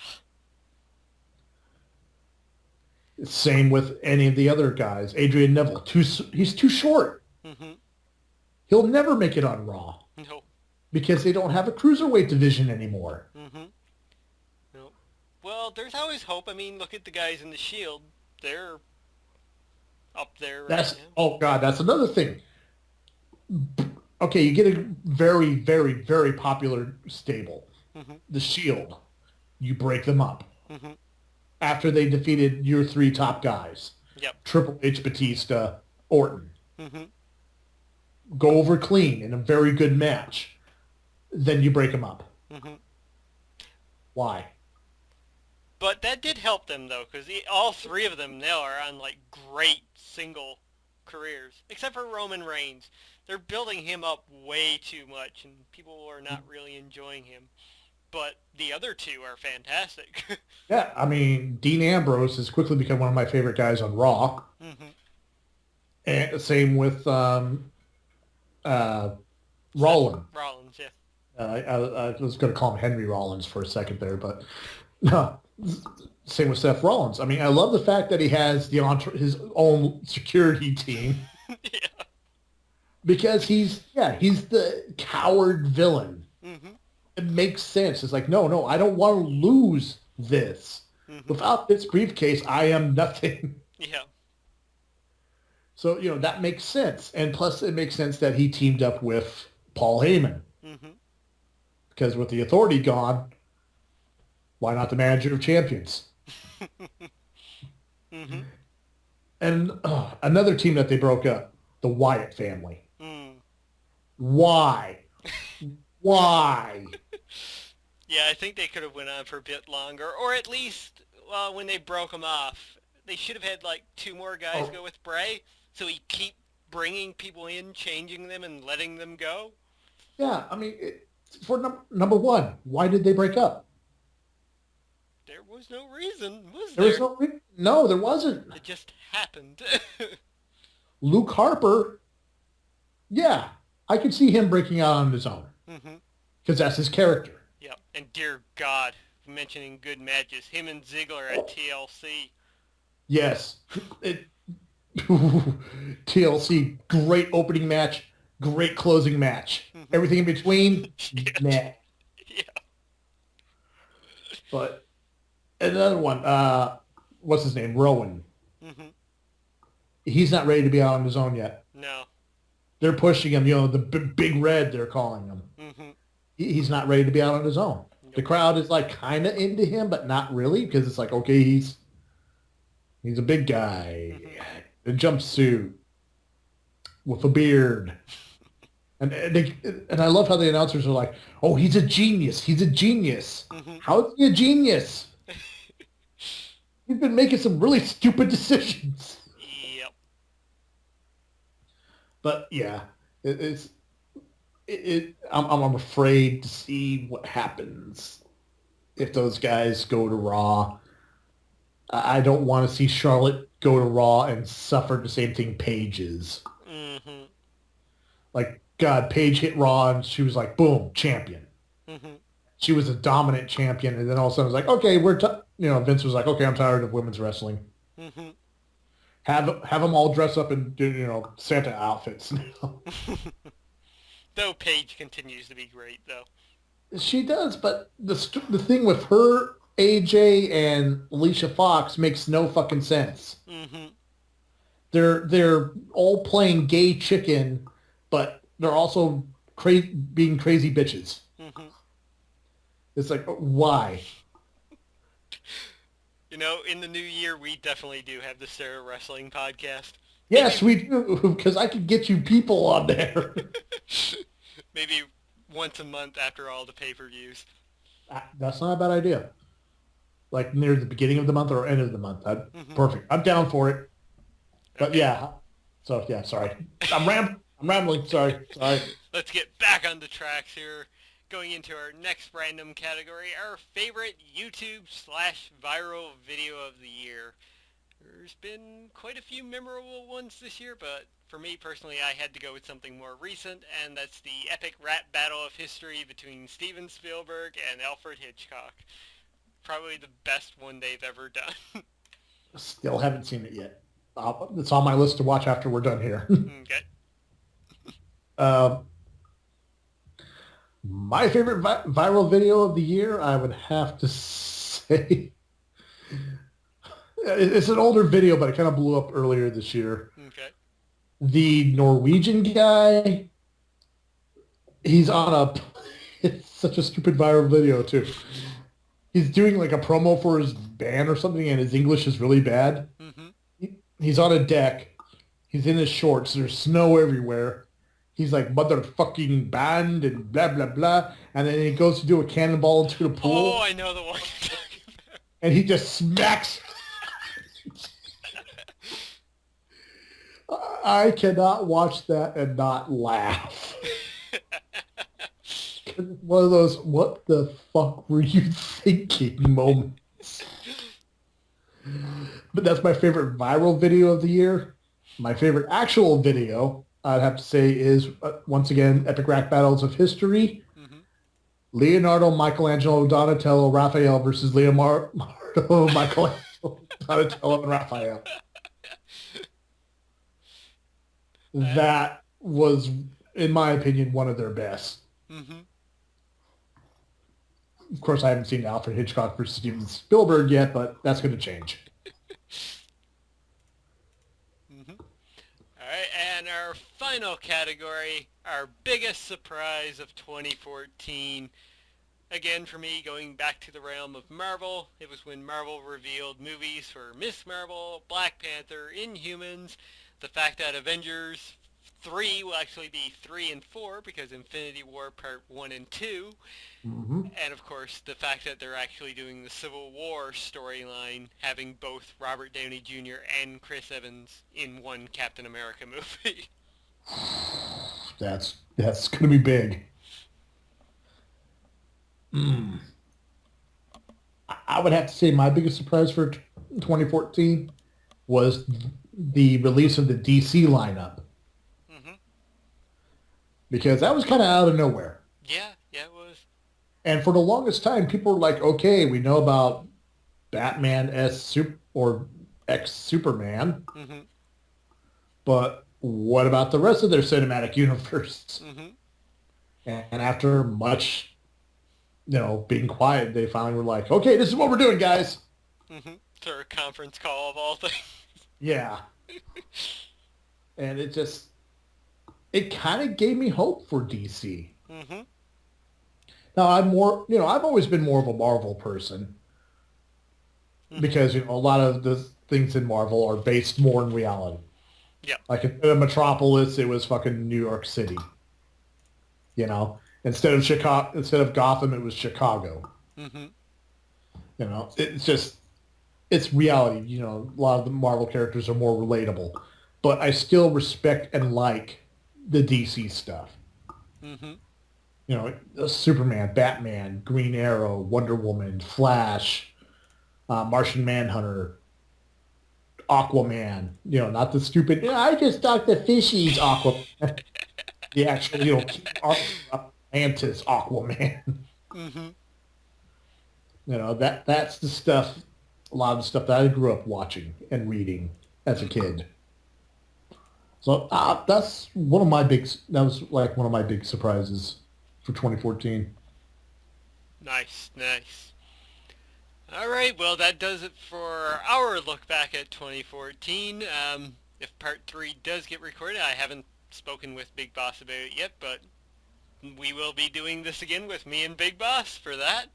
Same with any of the other guys. Adrian Neville, he's too short. Mm-hmm. He'll never make it on Raw. No. Because they don't have a cruiserweight division anymore. Mm-hmm. No. Well, there's always hope. I mean, look at the guys in the Shield. They're up there. Oh God, that's another thing. Okay, you get a very, very, very popular stable, the Shield. You break them up after they defeated your 3 top guys. Yep. Triple H, Batista, Orton. Go over clean in a very good match. Then you break them up. Why? But that did help them, though, because all three of them now are on, like, great single careers. Except for Roman Reigns. They're building him up way too much, and people are not really enjoying him. But the other two are fantastic. Yeah, I mean, Dean Ambrose has quickly become one of my favorite guys on Raw. Mm-hmm. And same with Rollins. Rollins, yeah. I was going to call him Henry Rollins for a second there, but no. Same with Seth Rollins. I mean, I love the fact that he has his own security team. Yeah. Because he's the coward villain. Mm-hmm. It makes sense. It's like, no, I don't want to lose this. Mm-hmm. Without this briefcase, I am nothing. Yeah. So, that makes sense. And plus, it makes sense that he teamed up with Paul Heyman. Mm-hmm. Because with the Authority gone, why not the manager of champions? Mm-hmm. And another team that they broke up, the Wyatt family. Mm. Why? Why? Yeah, I think they could have went on for a bit longer, or at least when they broke him off, they should have had like 2 more guys go with Bray, so he keep bringing people in, changing them, and letting them go. Yeah, I mean, for number one, why did they break up? There was no reason, was There there? was no reason. No, there wasn't. It just happened. Luke Harper, yeah, I could see him breaking out on his own. Mm-hmm. Because that's his character. Yep, and dear God, mentioning good matches, him and Ziggler at TLC. Yes. TLC, great opening match, great closing match. Mm-hmm. Everything in between, nah. Yeah. But another one, what's his name? Rowan. Mm-hmm. He's not ready to be out on his own yet. No. They're pushing him, the big red, they're calling him. Mm-hmm. He's not ready to be out on his own. Nope. The crowd is like kind of into him, but not really, because it's like, okay, he's a big guy, in a jumpsuit, with a beard. And I love how the announcers are like, oh, he's a genius. He's a genius. Mm-hmm. How is he a genius? He's been making some really stupid decisions. Yep. But yeah, I'm afraid to see what happens if those guys go to Raw. I don't want to see Charlotte go to Raw and suffer the same thing Paige is. Mm-hmm. Like, God, Paige hit Raw and she was like, boom, champion. Mm-hmm. She was a dominant champion, and then all of a sudden it was like, okay, Vince was like, okay, I'm tired of women's wrestling. Mm-hmm. Have them all dress up in Santa outfits now. Though Paige continues to be great, though. She does, but the thing with her, AJ, and Alicia Fox makes no fucking sense. Mm-hmm. They're all playing gay chicken, but they're also being crazy bitches. Mm-hmm. It's like, why? In the new year, we definitely do have the Sarah Wrestling podcast. Yes, we do, because I could get you people on there. Maybe once a month after all the pay-per-views. That's not a bad idea. Like near the beginning of the month or end of the month. Perfect. I'm down for it. But okay. yeah. So yeah, sorry. I'm rambling. Sorry. Let's get back on the tracks here. Going into our next random category, our favorite YouTube/viral video of the year. There's been quite a few memorable ones this year, but for me personally, I had to go with something more recent, and that's the epic rap battle of history between Steven Spielberg and Alfred Hitchcock. Probably the best one they've ever done. Still haven't seen it yet. It's on my list to watch after we're done here. Okay. My favorite viral video of the year, I would have to say, it's an older video, but it kind of blew up earlier this year. Okay. The Norwegian guy, he's on it's such a stupid viral video too. He's doing like a promo for his band or something, and his English is really bad. Mm-hmm. He's on a deck. He's in his shorts. There's snow everywhere. he's like motherfucking banned and blah blah blah, and then he goes to do a cannonball into the Oh, pool, I know the one you're talking and he just smacks. I cannot watch that and not laugh. about. One of those "what the fuck were you thinking" moments. But that's my favorite viral video of the year. My favorite actual video, I'd have to say, is once again Epic Rap Battles of History. Hmm. Leonardo, Michelangelo, Donatello, Raphael versus Leonardo, Michelangelo, Donatello, and Raphael. That was, in my opinion, one of their best. Hmm. Of course, I haven't seen Alfred Hitchcock versus Steven Spielberg yet, but that's going to change. Hmm. All right, and our final category, our biggest surprise of 2014. Again, for me, going back to the realm of Marvel, it was when Marvel revealed movies for Miss Marvel, Black Panther, Inhumans, the fact that Avengers 3 will actually be 3 and 4 because Infinity War Part 1 and 2, Mm-hmm. and of course the fact that they're actually doing the Civil War storyline, having both Robert Downey Jr. and Chris Evans in one Captain America movie. That's going to be big. Mm. I would have to say my biggest surprise for 2014 was the release of the DC lineup Hmm. because that was kind of out of nowhere. Yeah, yeah, it was. And for the longest time, people were like, "Okay, we know about Batman S Super or X Superman, Hmm. but what about the rest of their cinematic universe?" Hmm. And after much, being quiet, they finally were like, "Okay, this is what we're doing, guys." Hmm. To a conference call of all things. Yeah, and it kind of gave me hope for DC. Hmm. Now I've always been more of a Marvel person Hmm. because a lot of the things in Marvel are based more in reality. Yep. Like instead of Metropolis, it was fucking New York City. Instead of Gotham, it was Chicago. Hmm. It's reality. A lot of the Marvel characters are more relatable, but I still respect and like the DC stuff. Hmm. Superman, Batman, Green Arrow, Wonder Woman, Flash, Martian Manhunter, Aquaman. Not the stupid. I just talked to fishies Aquaman. The actual, King Arthur Atlantis Aquaman. Hmm. That's the stuff. A lot of the stuff that I grew up watching and reading as a Hmm. kid. So that's one of my big. That was like one of my big surprises for 2014. Nice, nice. All right, well, that does it for our look back at 2014. If part 3 does get recorded, I haven't spoken with Big Boss about it yet, but we will be doing this again with me and Big Boss for that.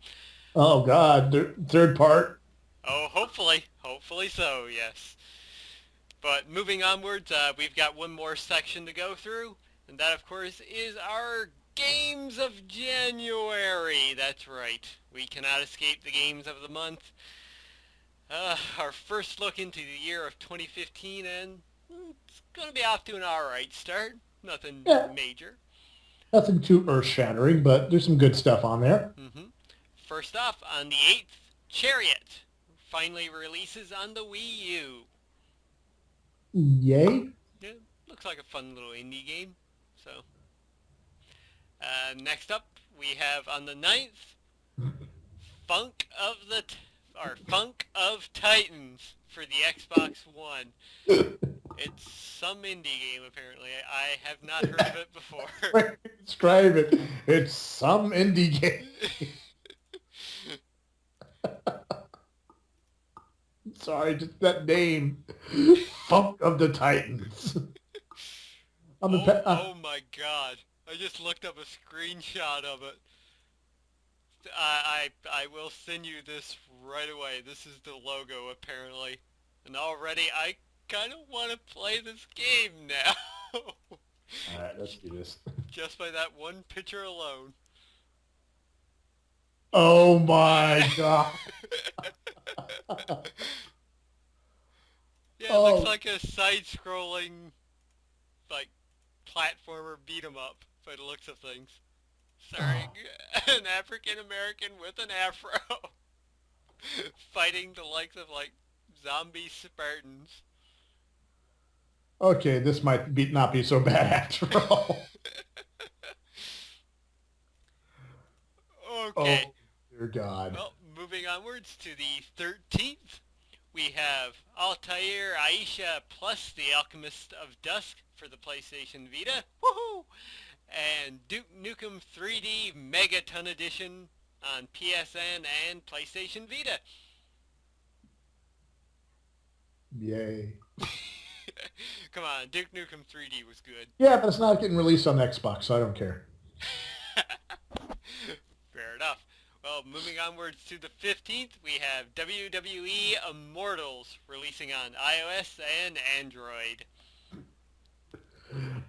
Oh God, third part. Oh, hopefully. Hopefully so, yes. But moving onwards, we've got one more section to go through, and that, of course, is our Games of January. That's right. We cannot escape the games of the month. Our first look into the year of 2015, and it's going to be off to an alright start. Nothing Yeah, major. nothing too earth-shattering, but there's some good stuff on there. First off, on the 8th, Chariot finally releases on the Wii U. Yay. Yeah, looks like a fun little indie game. So, next up, we have on the 9th, Funk of Titans for the Xbox One. It's some indie game, apparently. I have not heard of it before. Describe it. It's some indie game. Sorry, just that name. Funk of the Titans. Oh, oh my god. I just looked up a screenshot of it. I will send you this right away. This is the logo, apparently. And already I kind of want to play this game now. All right, let's do this. Just by that one picture alone. Oh my god. Yeah, it looks Oh, like a side-scrolling, like, platformer beat 'em up by the looks of things. Starring oh. an African American with an afro fighting the likes of like zombie Spartans. Okay, this might be not be so bad after all. Okay, Oh, dear God. well, moving onwards to the 13th, we have Altair Aisha plus The Alchemist of Dusk for the PlayStation Vita. Woohoo! And Duke Nukem 3D Megaton Edition on PSN and PlayStation Vita. Yay. Come on, Duke Nukem 3D was good. Yeah, but it's not getting released on Xbox, so I don't care. Fair enough. Well, moving onwards to the 15th, we have WWE Immortals releasing on iOS and Android.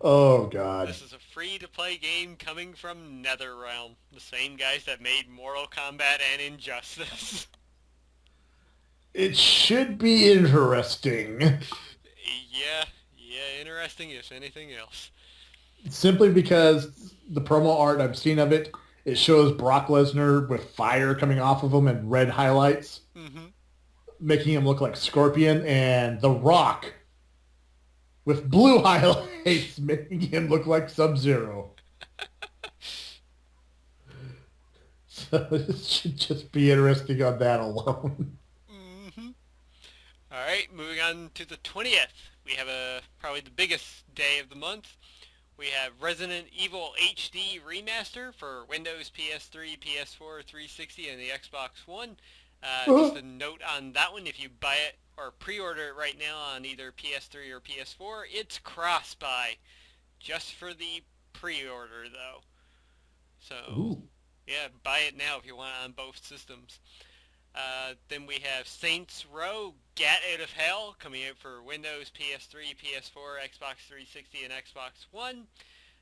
Oh, God. This is a free-to-play game coming from NetherRealm, the same guys that made Mortal Kombat and Injustice. It should be interesting. yeah, interesting if anything else. Simply because the promo art I've seen of it, it shows Brock Lesnar with fire coming off of him and red highlights, Mm-hmm. making him look like Scorpion, and The Rock with blue highlights, making him look like Sub-Zero. So it should just be interesting on that alone. Mm-hmm. All right, moving on to the 20th. We have probably the biggest day of the month. We have Resident Evil HD Remaster for Windows, PS3, PS4, 360, and the Xbox One. Just a note on that one, if you buy it or pre-order it right now on either PS3 or PS4, it's cross-buy. Just for the pre-order, though. So, Ooh. yeah, buy it now if you want it on both systems. Then we have Saints Row Gat Out of Hell coming out for Windows, PS3, PS4, Xbox 360, and Xbox One.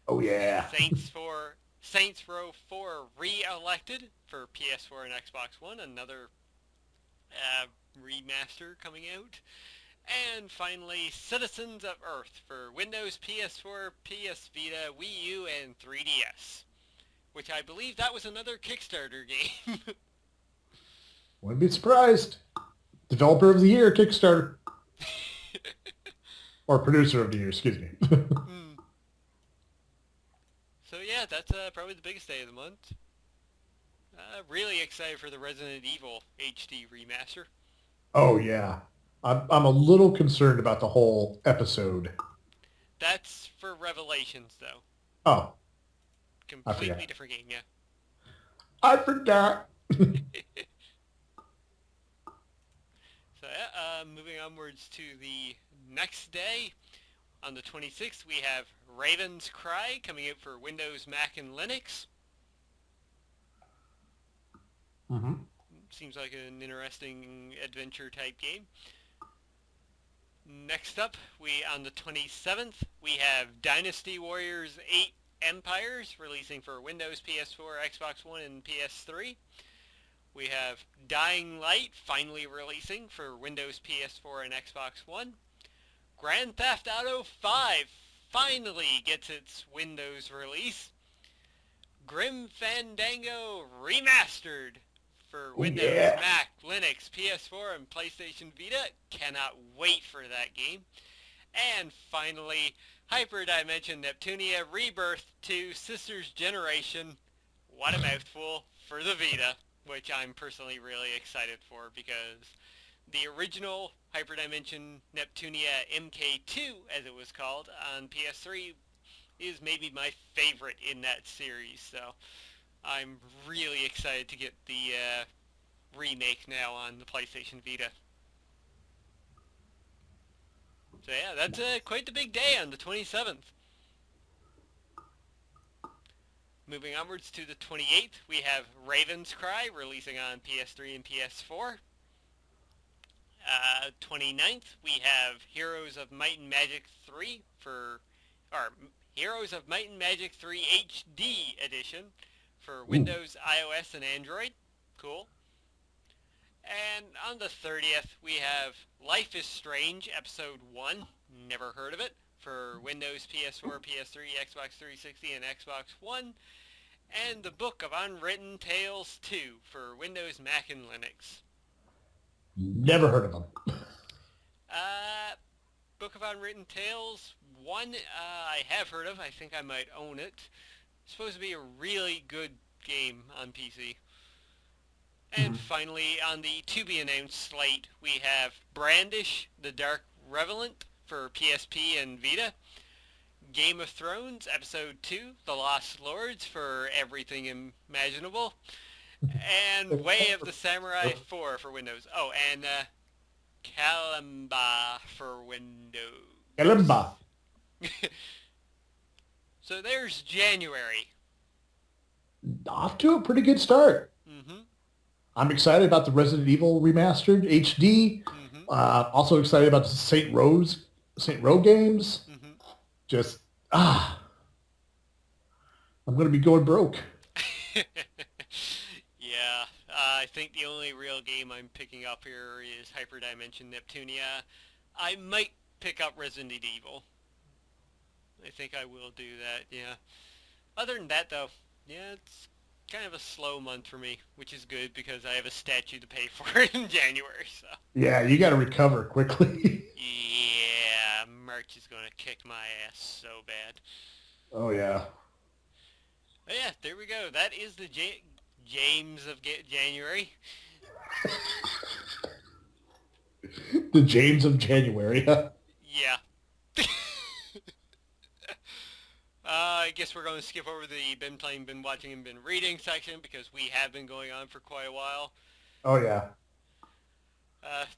Oh, yeah. Saints Row 4 Re-Elected for PS4 and Xbox One, another remaster coming out. And finally, Citizens of Earth for Windows, PS4, PS Vita, Wii U, and 3DS. Which I believe that was another Kickstarter game. Wouldn't be surprised. Developer of the Year, Kickstarter. Or Producer of the Year, excuse me. So yeah, that's probably the biggest day of the month. Really excited for the Resident Evil HD remaster. Oh, yeah. I'm a little concerned about the whole episode. That's for Revelations, though. Oh, I Completely forgot. different game, yeah. I forgot. So yeah, moving onwards to the next day. On the 26th, we have Raven's Cry coming out for Windows, Mac, and Linux. Mm-hmm. Seems like an interesting adventure-type game. Next up, on the 27th, we have Dynasty Warriors 8 Empires releasing for Windows, PS4, Xbox One, and PS3. We have Dying Light finally releasing for Windows, PS4, and Xbox One. Grand Theft Auto 5 finally gets its Windows release. Grim Fandango Remastered for Oh, Windows, yeah. Mac, Linux, PS4, and PlayStation Vita. Cannot wait for that game. And finally, Hyperdimension Neptunia Rebirth 2 Sisters Generation. What a mouthful for the Vita, which I'm personally really excited for because the original Hyperdimension Neptunia MK2, as it was called, on PS3 is maybe my favorite in that series. So I'm really excited to get the remake now on the PlayStation Vita. So yeah, that's quite the big day on the 27th. Moving onwards to the 28th, we have Raven's Cry releasing on PS3 and PS4. 29th, we have Heroes of Might and Magic 3 or Heroes of Might and Magic 3 HD Edition for Ooh. Windows, iOS, and Android. Cool. And on the 30th, we have Life is Strange, Episode 1. Never heard of it. For Windows, PS4, PS3, Xbox 360, and Xbox One. And the Book of Unwritten Tales 2 for Windows, Mac, and Linux. Never heard of them. Book of Unwritten Tales 1, I have heard of. I think I might own it. It's supposed to be a really good game on PC. And finally, on the to-be-announced slate, we have Brandish, the Dark Revenant for PSP and Vita. Game of Thrones, Episode 2, The Lost Lords for everything imaginable. And Way of the Samurai 4 for Windows. Oh, and Kalimba for Windows. Kalimba. So there's January. Off to a pretty good start. Mm-hmm. I'm excited about the Resident Evil remastered HD. Mm-hmm. Also excited about the Saint Row games. Mm-hmm. Just I'm going to be going broke. Yeah, I think the only real game I'm picking up here is Hyperdimension Neptunia. I might pick up Resident Evil. I think I will do that, yeah. Other than that, though, yeah, it's kind of a slow month for me, which is good because I have a statue to pay for in January, so. Yeah, you got to recover quickly. Yeah, March is going to kick my ass so bad. Oh, yeah. But yeah, there we go. That is the James of January. The James of January. Yeah. I guess we're going to skip over the been playing, been watching, and been reading section because we have been going on for quite a while. Oh, yeah.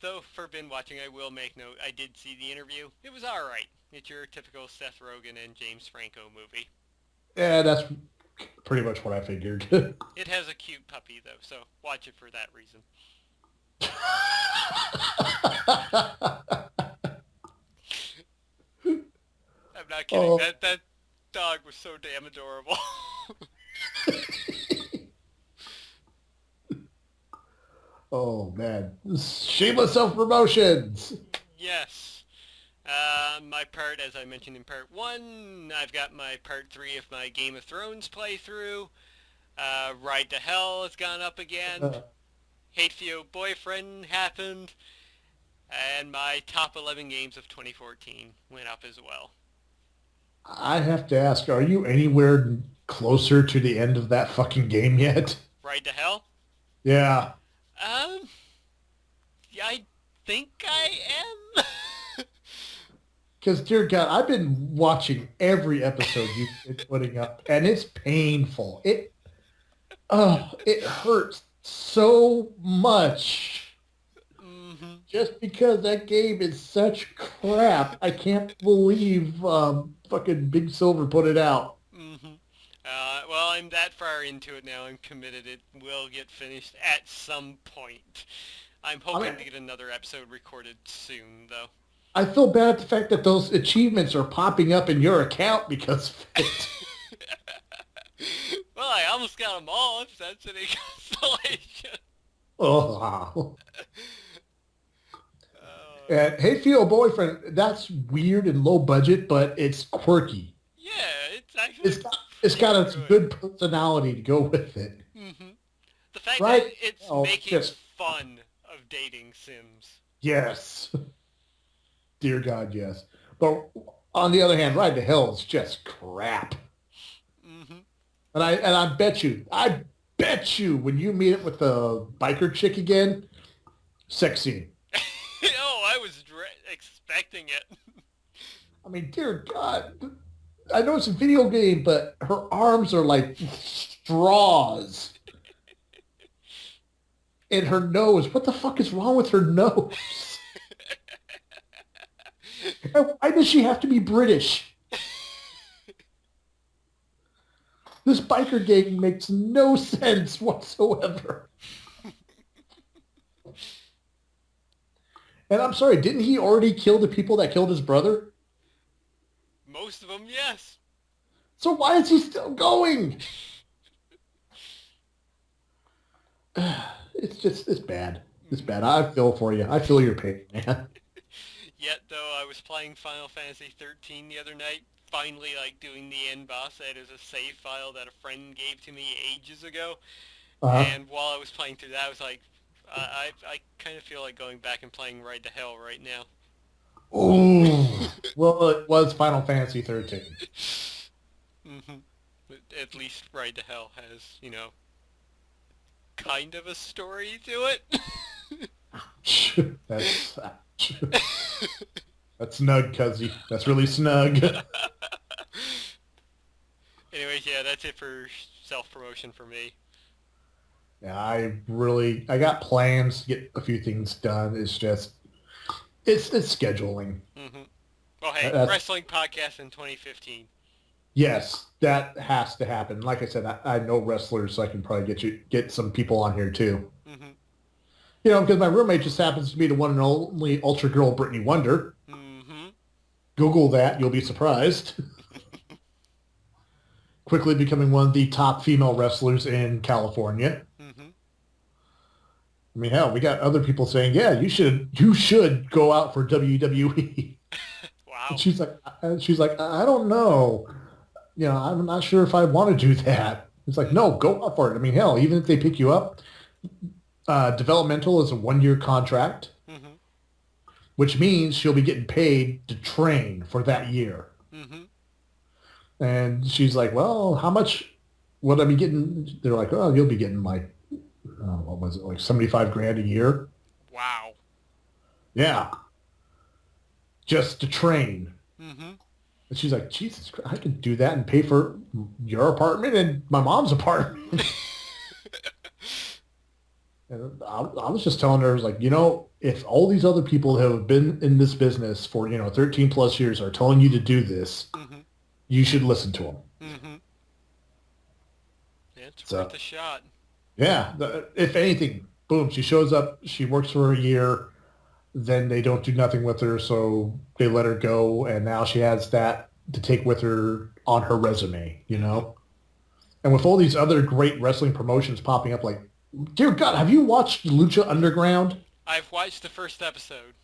Though for been watching, I will make note, I did see the interview. It was alright. It's your typical Seth Rogen and James Franco movie. Yeah, that's pretty much what I figured. It has a cute puppy, though, so watch it for that reason. I'm not kidding. Oh. That dog was so damn adorable. Oh, man. Shameless self-promotions. Yes. My part, as I mentioned in part 1, I've got my part 3 of my Game of Thrones playthrough. Ride to Hell has gone up again. Hate for Your Boyfriend happened. And my top 11 games of 2014 went up as well. I have to ask, are you anywhere closer to the end of that fucking game yet? Ride to Hell? Yeah. Yeah, I think I am. Because, dear God, I've been watching every episode you've been putting up, and it's painful. It hurts so much. Mm-hmm. Just because that game is such crap, I can't believe fucking Big Silver put it out. Mm-hmm. Well, I'm that far into it now. I'm committed. It will get finished at some point. I'm hoping to get another episode recorded soon, though. I feel bad at the fact that those achievements are popping up in your account because of it. Well, I almost got them all, if that's any consolation. Oh, wow. And Hate for Your Boyfriend, that's weird and low budget, but it's quirky. Yeah, it's actually It's got a good personality to go with it. Mm-hmm. The fact Right? that it's Oh, making just- fun of dating sims. Yes. Dear God, yes. But on the other hand, Ride to Hell is just crap. Mm-hmm. And I bet you, when you meet it with the biker chick again, sex scene. Oh, I was expecting it. I mean, dear God, I know it's a video game, but her arms are like straws. And her nose, what the fuck is wrong with her nose? And why does she have to be British? This biker gang makes no sense whatsoever. And I'm sorry, didn't he already kill the people that killed his brother? Most of them, yes. So why is he still going? It's bad. It's bad. I feel for you. I feel your pain, man. Yet, though, I was playing Final Fantasy 13 the other night, finally, like, doing the end boss. That is a save file that a friend gave to me ages ago. Uh, And while I was playing through that, I was like, I kind of feel like going back and playing Ride to Hell right now. oh, well, it was Final Fantasy 13. hmm At least Ride to Hell has, kind of a story to it. That's that's snug, cuzzy. That's really snug. Anyways, yeah, that's it for self-promotion for me. Yeah, I got plans to get a few things done. It's just it's scheduling. hmm Well, hey, That's wrestling podcast in 2015. yes, that has to happen. Like I said, I know wrestlers, so I can probably get some people on here too. hmm Because my roommate just happens to be the one and only Ultra Girl Brittany Wonder. hmm Google that, you'll be surprised. Quickly becoming one of the top female wrestlers in California. hmm I mean, hell, we got other people saying, "Yeah, you should go out for WWE." And Wow. she's like, I don't know. I'm not sure if I want to do that. It's like, no, go out for it. I mean, hell, even if they pick you up, developmental is a 1-year contract, hmm which means she'll be getting paid to train for that year. hmm And she's like, well, how much would I be getting? They're like, oh, you'll be getting like, what was it, like 75 grand a year? Wow. Yeah, just to train. hmm And she's like, Jesus Christ, I can do that and pay for your apartment and my mom's apartment. And I was just telling her, I was like, if all these other people who have been in this business for, 13 plus years are telling you to do this, hmm you should listen to them. hmm It's worth So, a shot. yeah, if anything, boom, she shows up, she works for a year, then they don't do nothing with her, so they let her go, and now she has that to take with her on her resume. hmm And with all these other great wrestling promotions popping up, like, dear God, have you watched Lucha Underground? I've watched the first episode.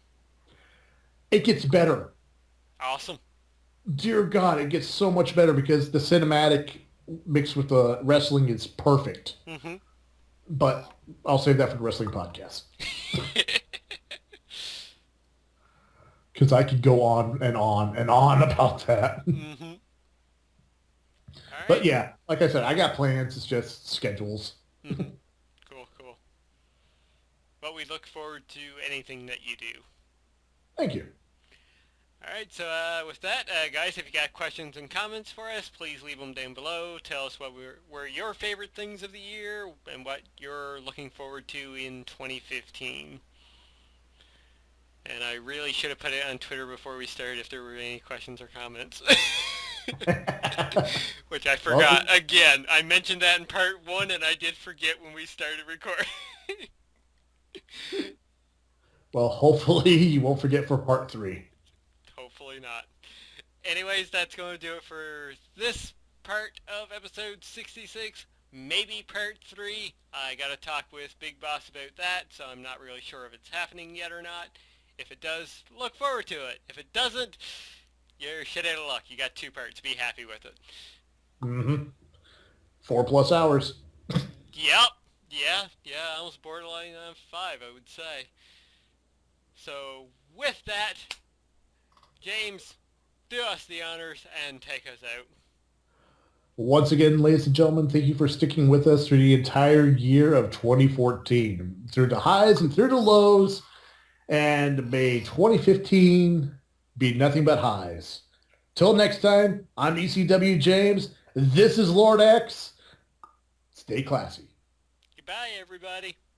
It gets better. Awesome. Dear God, it gets so much better because the cinematic mixed with the wrestling is perfect. hmm But I'll save that for the wrestling podcast because I could go on and on and on about that. hmm All But right. yeah, like I said, I got plans. It's just schedules. hmm Cool, cool. But we look forward to anything that you do. Thank you. All right, so with that, guys, if you got questions and comments for us, please leave them down below. Tell us what were your favorite things of the year and what you're looking forward to in 2015. And I really should have put it on Twitter before we started if there were any questions or comments. Which I well, forgot. Again, I mentioned that in part 1 and I did forget when we started recording. well, hopefully you won't forget for part 3. Hopefully not. Anyways, that's going to do it for this part of episode 66. Maybe part 3. I got to talk with Big Boss about that, so I'm not really sure if it's happening yet or not. If it does, look forward to it. If it doesn't, you're shit out of luck. You got 2 parts. Be happy with it. Mm-hmm. 4+ hours. Yep. Yeah, almost borderline on 5, I would say. So, with that, James, do us the honors and take us out. Once again, ladies and gentlemen, thank you for sticking with us through the entire year of 2014, through the highs and through the lows, and may 2015 be nothing but highs. Till next time, I'm ECW James. This is Lord X. Stay classy. Goodbye, everybody.